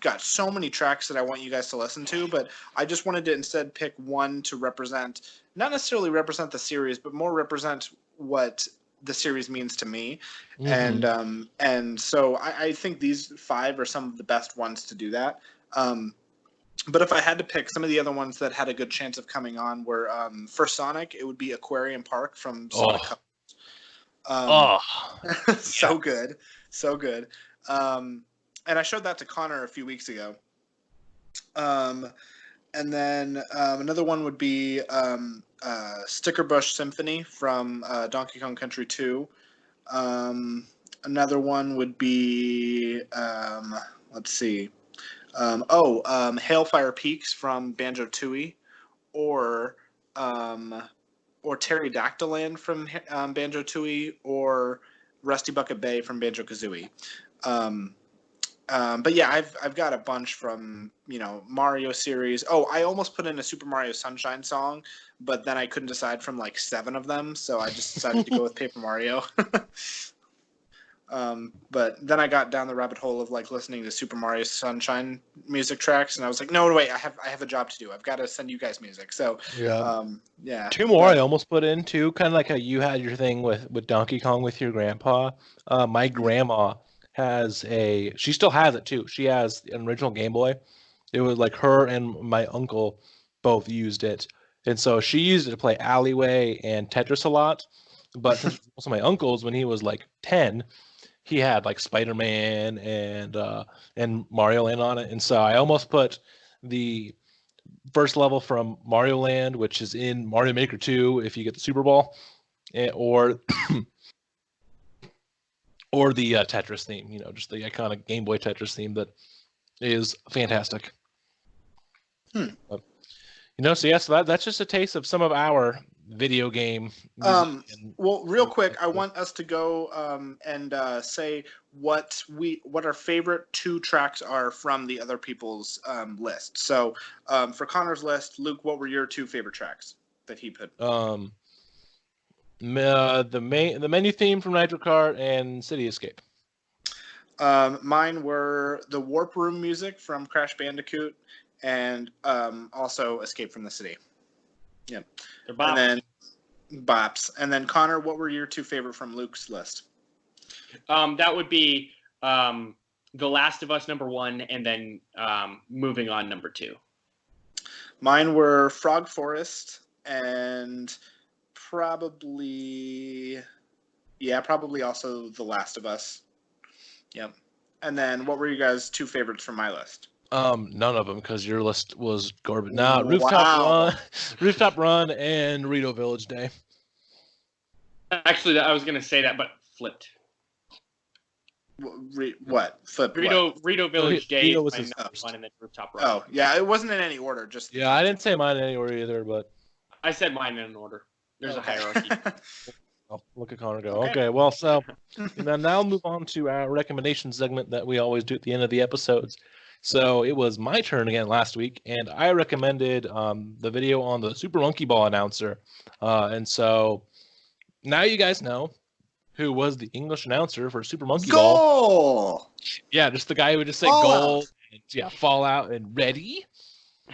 got so many tracks that I want you guys to listen to, but I just wanted to instead pick one to represent, not necessarily represent the series, but more represent what the series means to me. Mm-hmm. And so I think these 5 are some of the best ones to do that. But if I had to pick, some of the other ones that had a good chance of coming on were for Sonic, it would be Aquarium Park from Sonic Colors. So good, so good. And I showed that to Connor a few weeks ago. And then another one would be Sticker Brush Symphony from Donkey Kong Country 2. Another one would be, let's see. Hailfire Peaks from Banjo-Tooie, or Pterodactyl Land from Banjo-Tooie, or Rusty Bucket Bay from Banjo-Kazooie. But yeah, I've got a bunch from Mario series. Oh, I almost put in a Super Mario Sunshine song, but then I couldn't decide from like 7 of them, so I just decided to go with Paper Mario. But then I got down the rabbit hole of like listening to Super Mario Sunshine music tracks, and I was like, no, wait, I have a job to do. I've got to send you guys music. So yeah. 2 more I almost put in too, kind of like how you had your thing with Donkey Kong with your grandpa. My grandma she still has it too. She has an original Game Boy. It was like her and my uncle both used it. And so she used it to play Alleyway and Tetris a lot. But since also my uncle's, when he was like 10, he had like Spider-Man and Mario Land on it. And so I almost put the first level from Mario Land, which is in Mario Maker 2 if you get the Super Bowl, or or the Tetris theme, just the iconic Game Boy Tetris theme that is fantastic. So that's just a taste of some of our video game music. Well, real quick, I want us to go and say what our favorite 2 tracks are from the other people's list. So for Connor's list, Luke, what were your 2 favorite tracks that he put? The menu theme from Nitro Kart and City Escape. Mine were the Warp Room music from Crash Bandicoot, and also Escape from the City. Yep. And then bops. And then Connor, what were your 2 favorite from Luke's list? That would be The Last of Us #1, and then Moving On #2. Mine were Frog Forest and probably also The Last of Us. Yep. And then what were you guys' 2 favorites from my list? None of them, because your list was garbage. Nah, Rooftop Run, and Rito Village Day. Actually, I was gonna say that, but flipped. What? Flip what? Rito Village Day Rito is was my his number first. one, and then Rooftop Rock. Oh, yeah, it wasn't in any order. Just Yeah, I didn't say mine in any order either, but I said mine in an order. There's a hierarchy. I'll look at Connor go. Okay. Okay, well, so and then now move on to our recommendation segment that we always do at the end of the episodes. So it was my turn again last week, and I recommended the video on the Super Monkey Ball announcer. And so now you guys know who was the English announcer for Super Monkey Ball. Goal! Yeah, just the guy who would just say Fallout. goal, and, yeah, fallout and ready,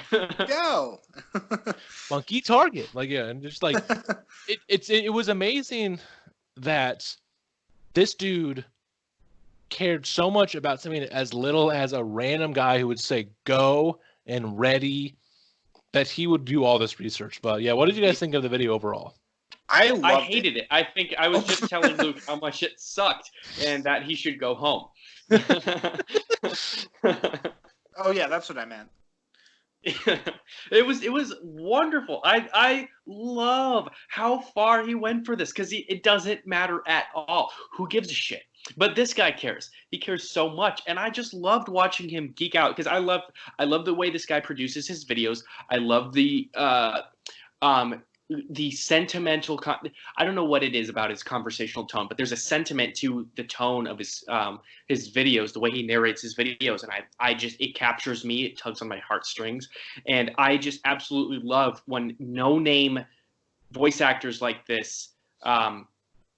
Go! monkey target. Like, yeah, and just like it was amazing that this dude cared so much about something as little as a random guy who would say go and ready, that he would do all this research. But yeah, what did you guys think of the video overall? I I hated it. I think I was just telling Luke how much it sucked and that he should go home. Oh, yeah, that's what I meant. It was wonderful. I love how far he went for this, because it doesn't matter at all. Who gives a shit? But this guy cares. He cares so much, and I just loved watching him geek out, because I love the way this guy produces his videos. I love the sentimental. I don't know what it is about his conversational tone, but there's a sentiment to the tone of his videos, the way he narrates his videos, and I just, it captures me. It tugs on my heartstrings, and I just absolutely love when no-name voice actors like this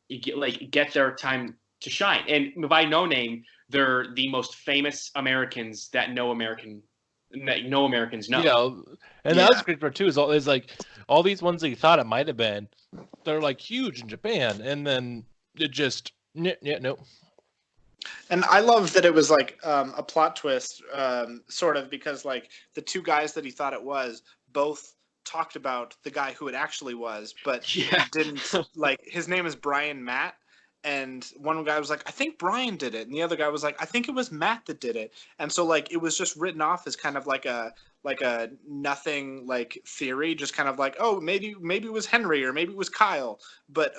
get their time to shine. And by no name, they're the most famous Americans that no Americans know. Yeah, and that was the great part too. Is like all these ones that you thought it might have been, they're like huge in Japan, and then it just no. And I love that it was like a plot twist, sort of, because like the two guys that he thought it was both talked about the guy who it actually was, but didn't. Like, his name is Brian Matt, and one guy was like, I think Brian did it, and the other guy was like, I think it was Matt that did it. And so like it was just written off as kind of like a nothing like theory, just kind of like, oh, maybe it was Henry, or maybe it was Kyle. But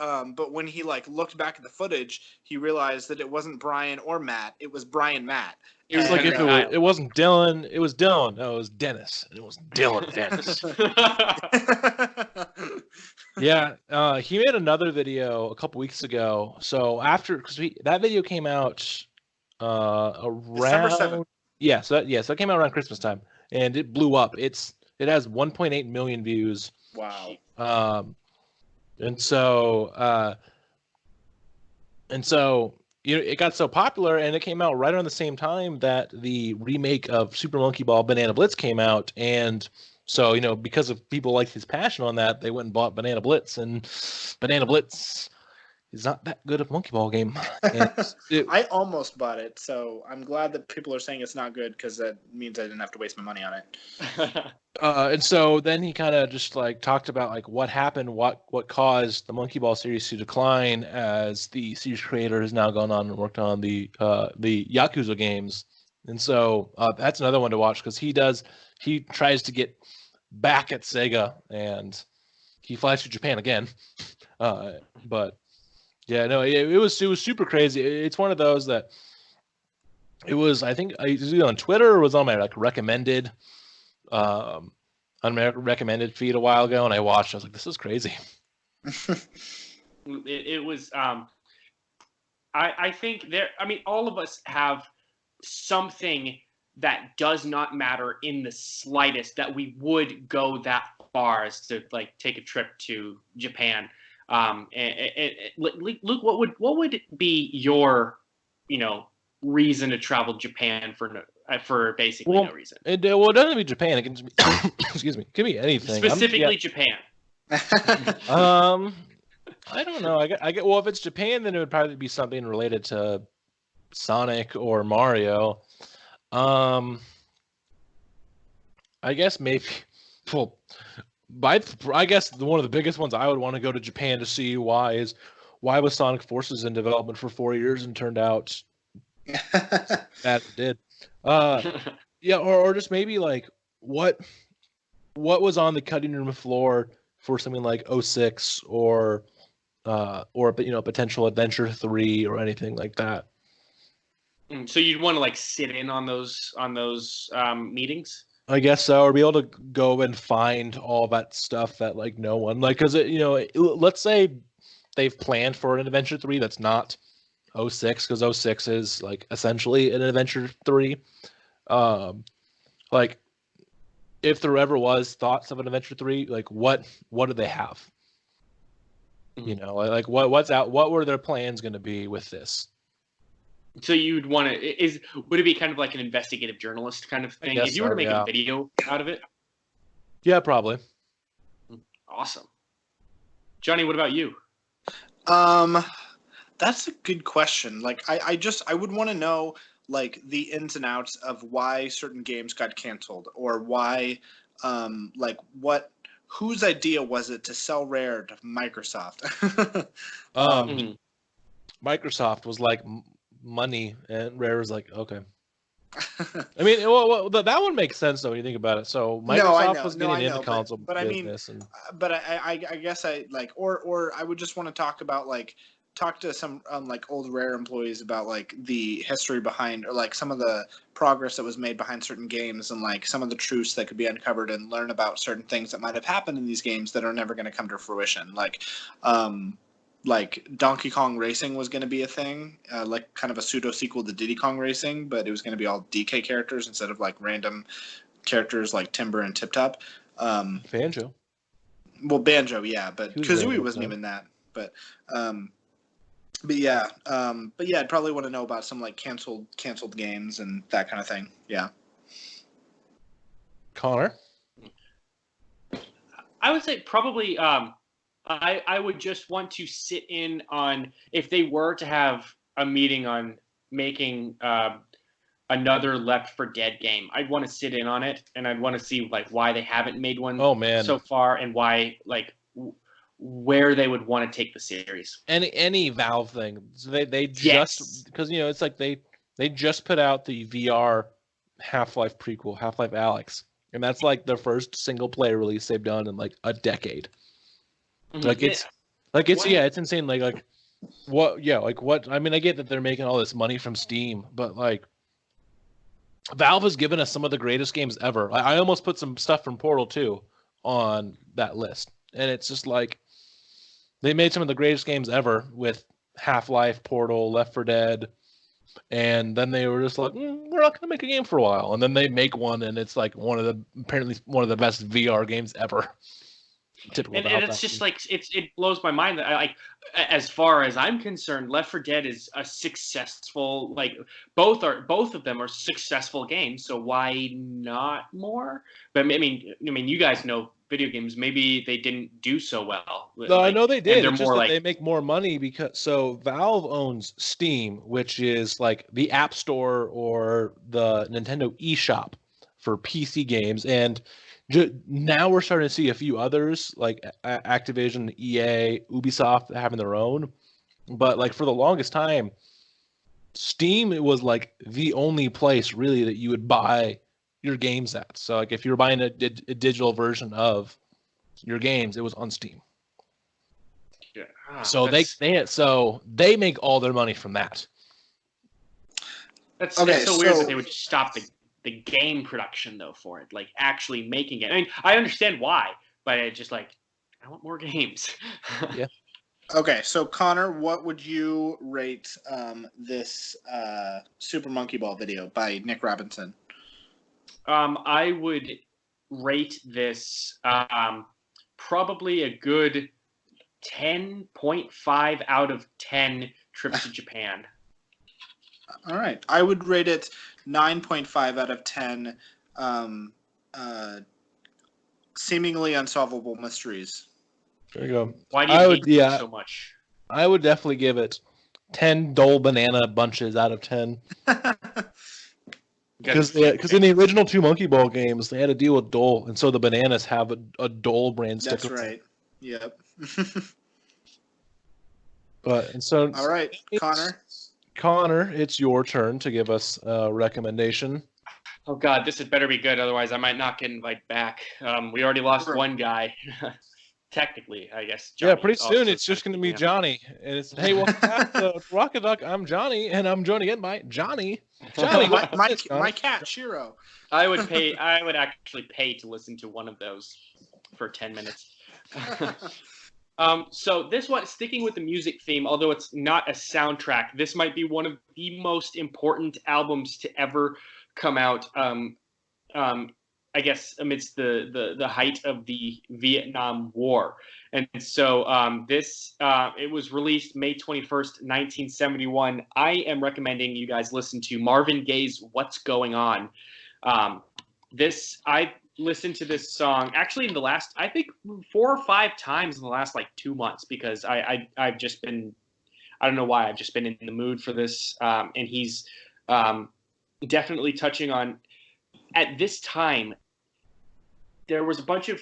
when he like looked back at the footage, he realized that it wasn't Brian or Matt, it was Brian Matt. It was like if it wasn't Dylan, it was Dylan. No, it was Dennis. And it was Dylan Dennis. Yeah, he made another video a couple weeks ago. So after, because that video came out around December 7th. Yeah, so that came out around Christmas time, and it blew up. It has 1.8 million views. Wow. And so it got so popular, and it came out right around the same time that the remake of Super Monkey Ball Banana Blitz came out. And so, because of people like his passion on that, they went and bought Banana Blitz, and Banana Blitz is not that good of a monkey ball game. I almost bought it, so I'm glad that people are saying it's not good, because that means I didn't have to waste my money on it. And so then he kind of just like talked about like what happened, what caused the Monkey Ball series to decline, as the series creator has now gone on and worked on the Yakuza games. And so that's another one to watch, because he tries to get back at Sega, and he flies to Japan again. But yeah, no, it was super crazy. It's one of those that it was, I think, either on Twitter or was on my like recommended feed a while ago, and I watched. I was like, this is crazy. It was. I think there. I mean, all of us have something that does not matter in the slightest, that we would go that far as to like take a trip to Japan. Luke, what would be your, reason to travel Japan for basically no reason? It doesn't be Japan. It can just be, excuse me, it can be anything. Specifically Japan. I don't know. I get. Well, if it's Japan, then it would probably be something related to Sonic or Mario. I guess maybe. Well, I guess one of the biggest ones I would want to go to Japan to see why was Sonic Forces in development for 4 years and turned out bad it did. Yeah, or just maybe like what was on the cutting room floor for something like 06 or potential Adventure 3 or anything like that. So you'd want to like sit in on those meetings. I guess so, or be able to go and find all that stuff that like no one like, because let's say they've planned for an Adventure 3 that's not 06, because 06 is like essentially an Adventure 3. Like if there ever was thoughts of an Adventure 3, like what do they have? Like what's out? What were their plans going to be with this? So you'd want to would it be kind of like an investigative journalist kind of thing if you were to make a video out of it? Yeah, probably. Awesome. Johnny, what about you? That's a good question. Like I would want to know like the ins and outs of why certain games got canceled, or why like whose idea was it to sell Rare to Microsoft? Microsoft was like money, and Rare was like, okay. I mean, well, that one makes sense though when you think about it. So Microsoft was getting into console business, but I guess I like, or I would just want to talk to some like old Rare employees about like the history behind, or like some of the progress that was made behind certain games, and like some of the truths that could be uncovered, and learn about certain things that might have happened in these games that are never going to come to fruition. Like Donkey Kong Racing was going to be a thing, like kind of a pseudo sequel to Diddy Kong Racing, but it was going to be all DK characters instead of like random characters like Timber and Tip Top. Banjo. Well, Banjo, yeah, but Kazooie wasn't even that. But yeah, I'd probably want to know about some like canceled games and that kind of thing. Yeah. Connor? I would say probably I would just want to sit in on, if they were to have a meeting on making another Left 4 Dead game, I'd want to sit in on it, and I'd want to see like why they haven't made one so far, and why like where they would want to take the series. Any Valve thing. So they just, because it's like they just put out the VR Half-Life prequel, Half-Life Alyx, and that's like the first single player release they've done in like a decade. Like it's insane. Like what? Yeah, like what? I mean, I get that they're making all this money from Steam, but like Valve has given us some of the greatest games ever. I almost put some stuff from Portal 2 on that list, and it's just like they made some of the greatest games ever with Half-Life, Portal, Left 4 Dead, and then they were just like, we're not going to make a game for a while, and then they make one, and it's like apparently one of the best VR games ever. And it's just like it blows my mind that like, as far as I'm concerned, Left 4 Dead is a successful, like both of them are successful games. So why not more? But I mean, you guys know video games. Maybe they didn't do so well. No, I know they did. It's just that they make more money because Valve owns Steam, which is like the App Store or the Nintendo eShop for PC games, and now we're starting to see a few others like Activision, EA, Ubisoft having their own. But like for the longest time, Steam was like the only place really that you would buy your games at. So like if you were buying a digital version of your games, it was on Steam. Yeah. So they make all their money from that. That's so weird that they would stop the game production though for it, like actually making it. I mean, I understand why, but it's just like I want more games. Yeah. Okay, so Connor, what would you rate this Super Monkey Ball video by Nick Robinson? I would rate this probably a good 10.5 out of 10 trips to Japan. All right, I would rate it 9.5 out of 10 seemingly unsolvable mysteries. There you go. Why do you hate it so much? I would definitely give it 10 Dole banana bunches out of 10. Because in the original 2 Monkey Ball games, they had to deal with Dole, and so the bananas have a Dole brand sticker. That's right. Yep. All right, Connor. Connor, it's your turn to give us a recommendation. Oh God, this had better be good, otherwise I might not get invited back. We already lost one guy. technically, I guess. Yeah, Johnny pretty is soon also it's just going to be technically, Johnny. And it's, hey, welcome back to Rocket Duck. I'm Johnny, and I'm joined again by Johnny. Johnny, my, my, this, Johnny? my cat, Shiro. I would actually pay to listen to one of those for 10 minutes. So this one, sticking with the music theme, although it's not a soundtrack, this might be one of the most important albums to ever come out. I guess amidst the height of the Vietnam War, and so it was released May 21st, 1971. I am recommending you guys listen to Marvin Gaye's "What's Going On." I listened to this song actually in the last, I think, 4 or 5 times in the last like 2 months because I've just been, I don't know why, I've just been in the mood for this, and he's definitely touching on, at this time there was a bunch of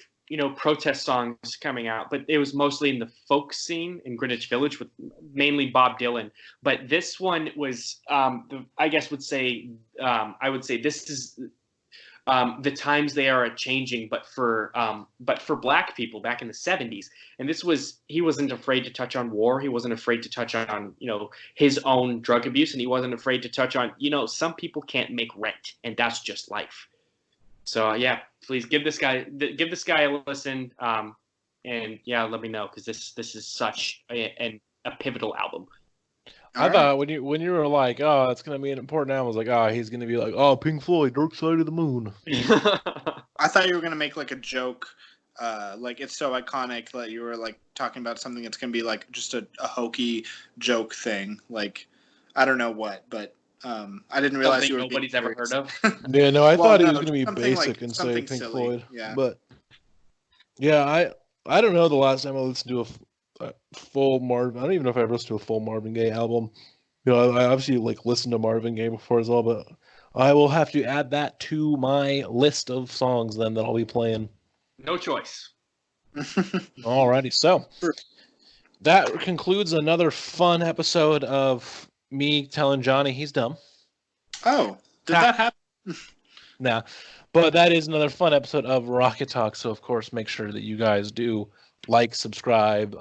protest songs coming out, but it was mostly in the folk scene in Greenwich Village with mainly Bob Dylan. But this one was, I would say this is the times they are changing, but for Black people back in the 70s. And he wasn't afraid to touch on war. He wasn't afraid to touch on his own drug abuse, and he wasn't afraid to touch on some people can't make rent, and that's just life. So yeah, please give this guy a listen, and yeah, let me know, because this is such a pivotal album. I thought when you were like, oh, it's gonna be an important album, I was like, oh, he's gonna be like, oh, Pink Floyd, Dark Side of the Moon. I thought you were gonna make like a joke, like it's so iconic that you were like talking about something that's gonna be like just a hokey joke thing, like I don't know what, but I didn't realize something you were nobody's ever heard of. Yeah, no, I thought he was gonna be something basic like, and say something Pink silly. Floyd. Yeah. But yeah, I don't know the last time I listened to a full Marvin. I don't even know if I ever listened to a full Marvin Gaye album. I obviously like listened to Marvin Gaye before as well, but I will have to add that to my list of songs then that I'll be playing. No choice. Alrighty, so that concludes another fun episode of me telling Johnny he's dumb. Oh, did that happen? Nah, but that is another fun episode of Rocket Talk. So of course, make sure that you guys do like, subscribe,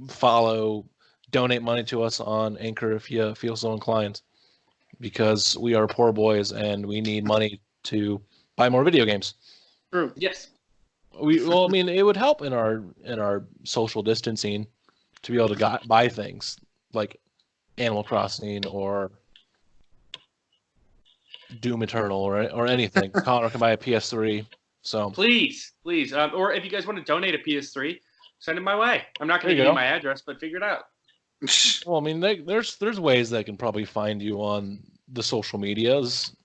follow, donate money to us on Anchor if you feel so inclined, because we are poor boys and we need money to buy more video games. True. Yes. I mean, it would help in our social distancing to be able to buy things like Animal Crossing or Doom Eternal or anything. Connor can buy a PS3. So please, or if you guys want to donate a PS3, send it my way. I'm not going to give you my address, but figure it out. Well, I mean, there's ways they can probably find you on the social medias,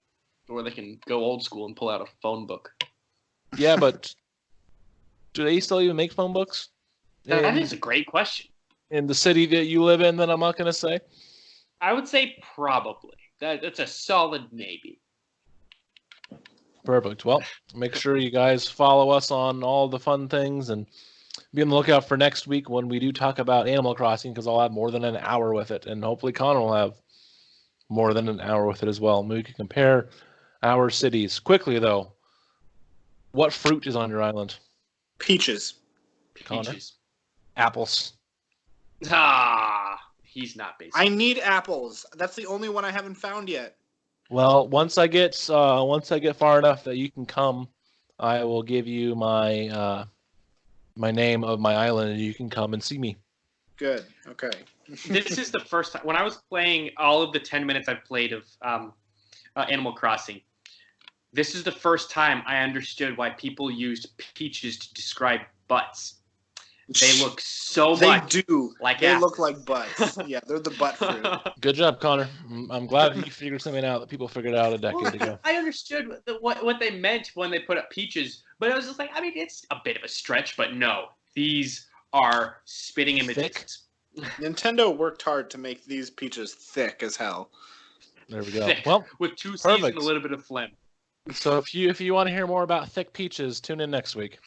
or they can go old school and pull out a phone book. Yeah, but do they still even make phone books? That is a great question. In the city that you live in, that I'm not going to say. I would say probably. That's a solid maybe. Perfect. Well, make sure you guys follow us on all the fun things and be on the lookout for next week when we do talk about Animal Crossing, because I'll have more than an hour with it, and hopefully Connor will have more than an hour with it as well. And we can compare our cities. Quickly, though, what fruit is on your island? Peaches. Connor? Peaches. Apples. He's not basic. I need apples. That's the only one I haven't found yet. Well, once I get far enough that you can come, I will give you my my name of my island, and you can come and see me. Good. Okay. This is the first time when I was playing all of the 10 minutes I've played of Animal Crossing. This is the first time I understood why people used peaches to describe butts. They look so much. They do. Like they apples. look like butts. Yeah, they're the butt fruit. Good job, Connor. I'm glad you figured something out that people figured out a decade ago. I understood what they meant when they put up peaches, but I was just like, I mean, it's a bit of a stretch, but no, these are spitting images. Nintendo worked hard to make these peaches thick as hell. There we go. Thick, well, with 2 C's perfect. and a little bit of phlegm. So if you want to hear more about thick peaches, tune in next week.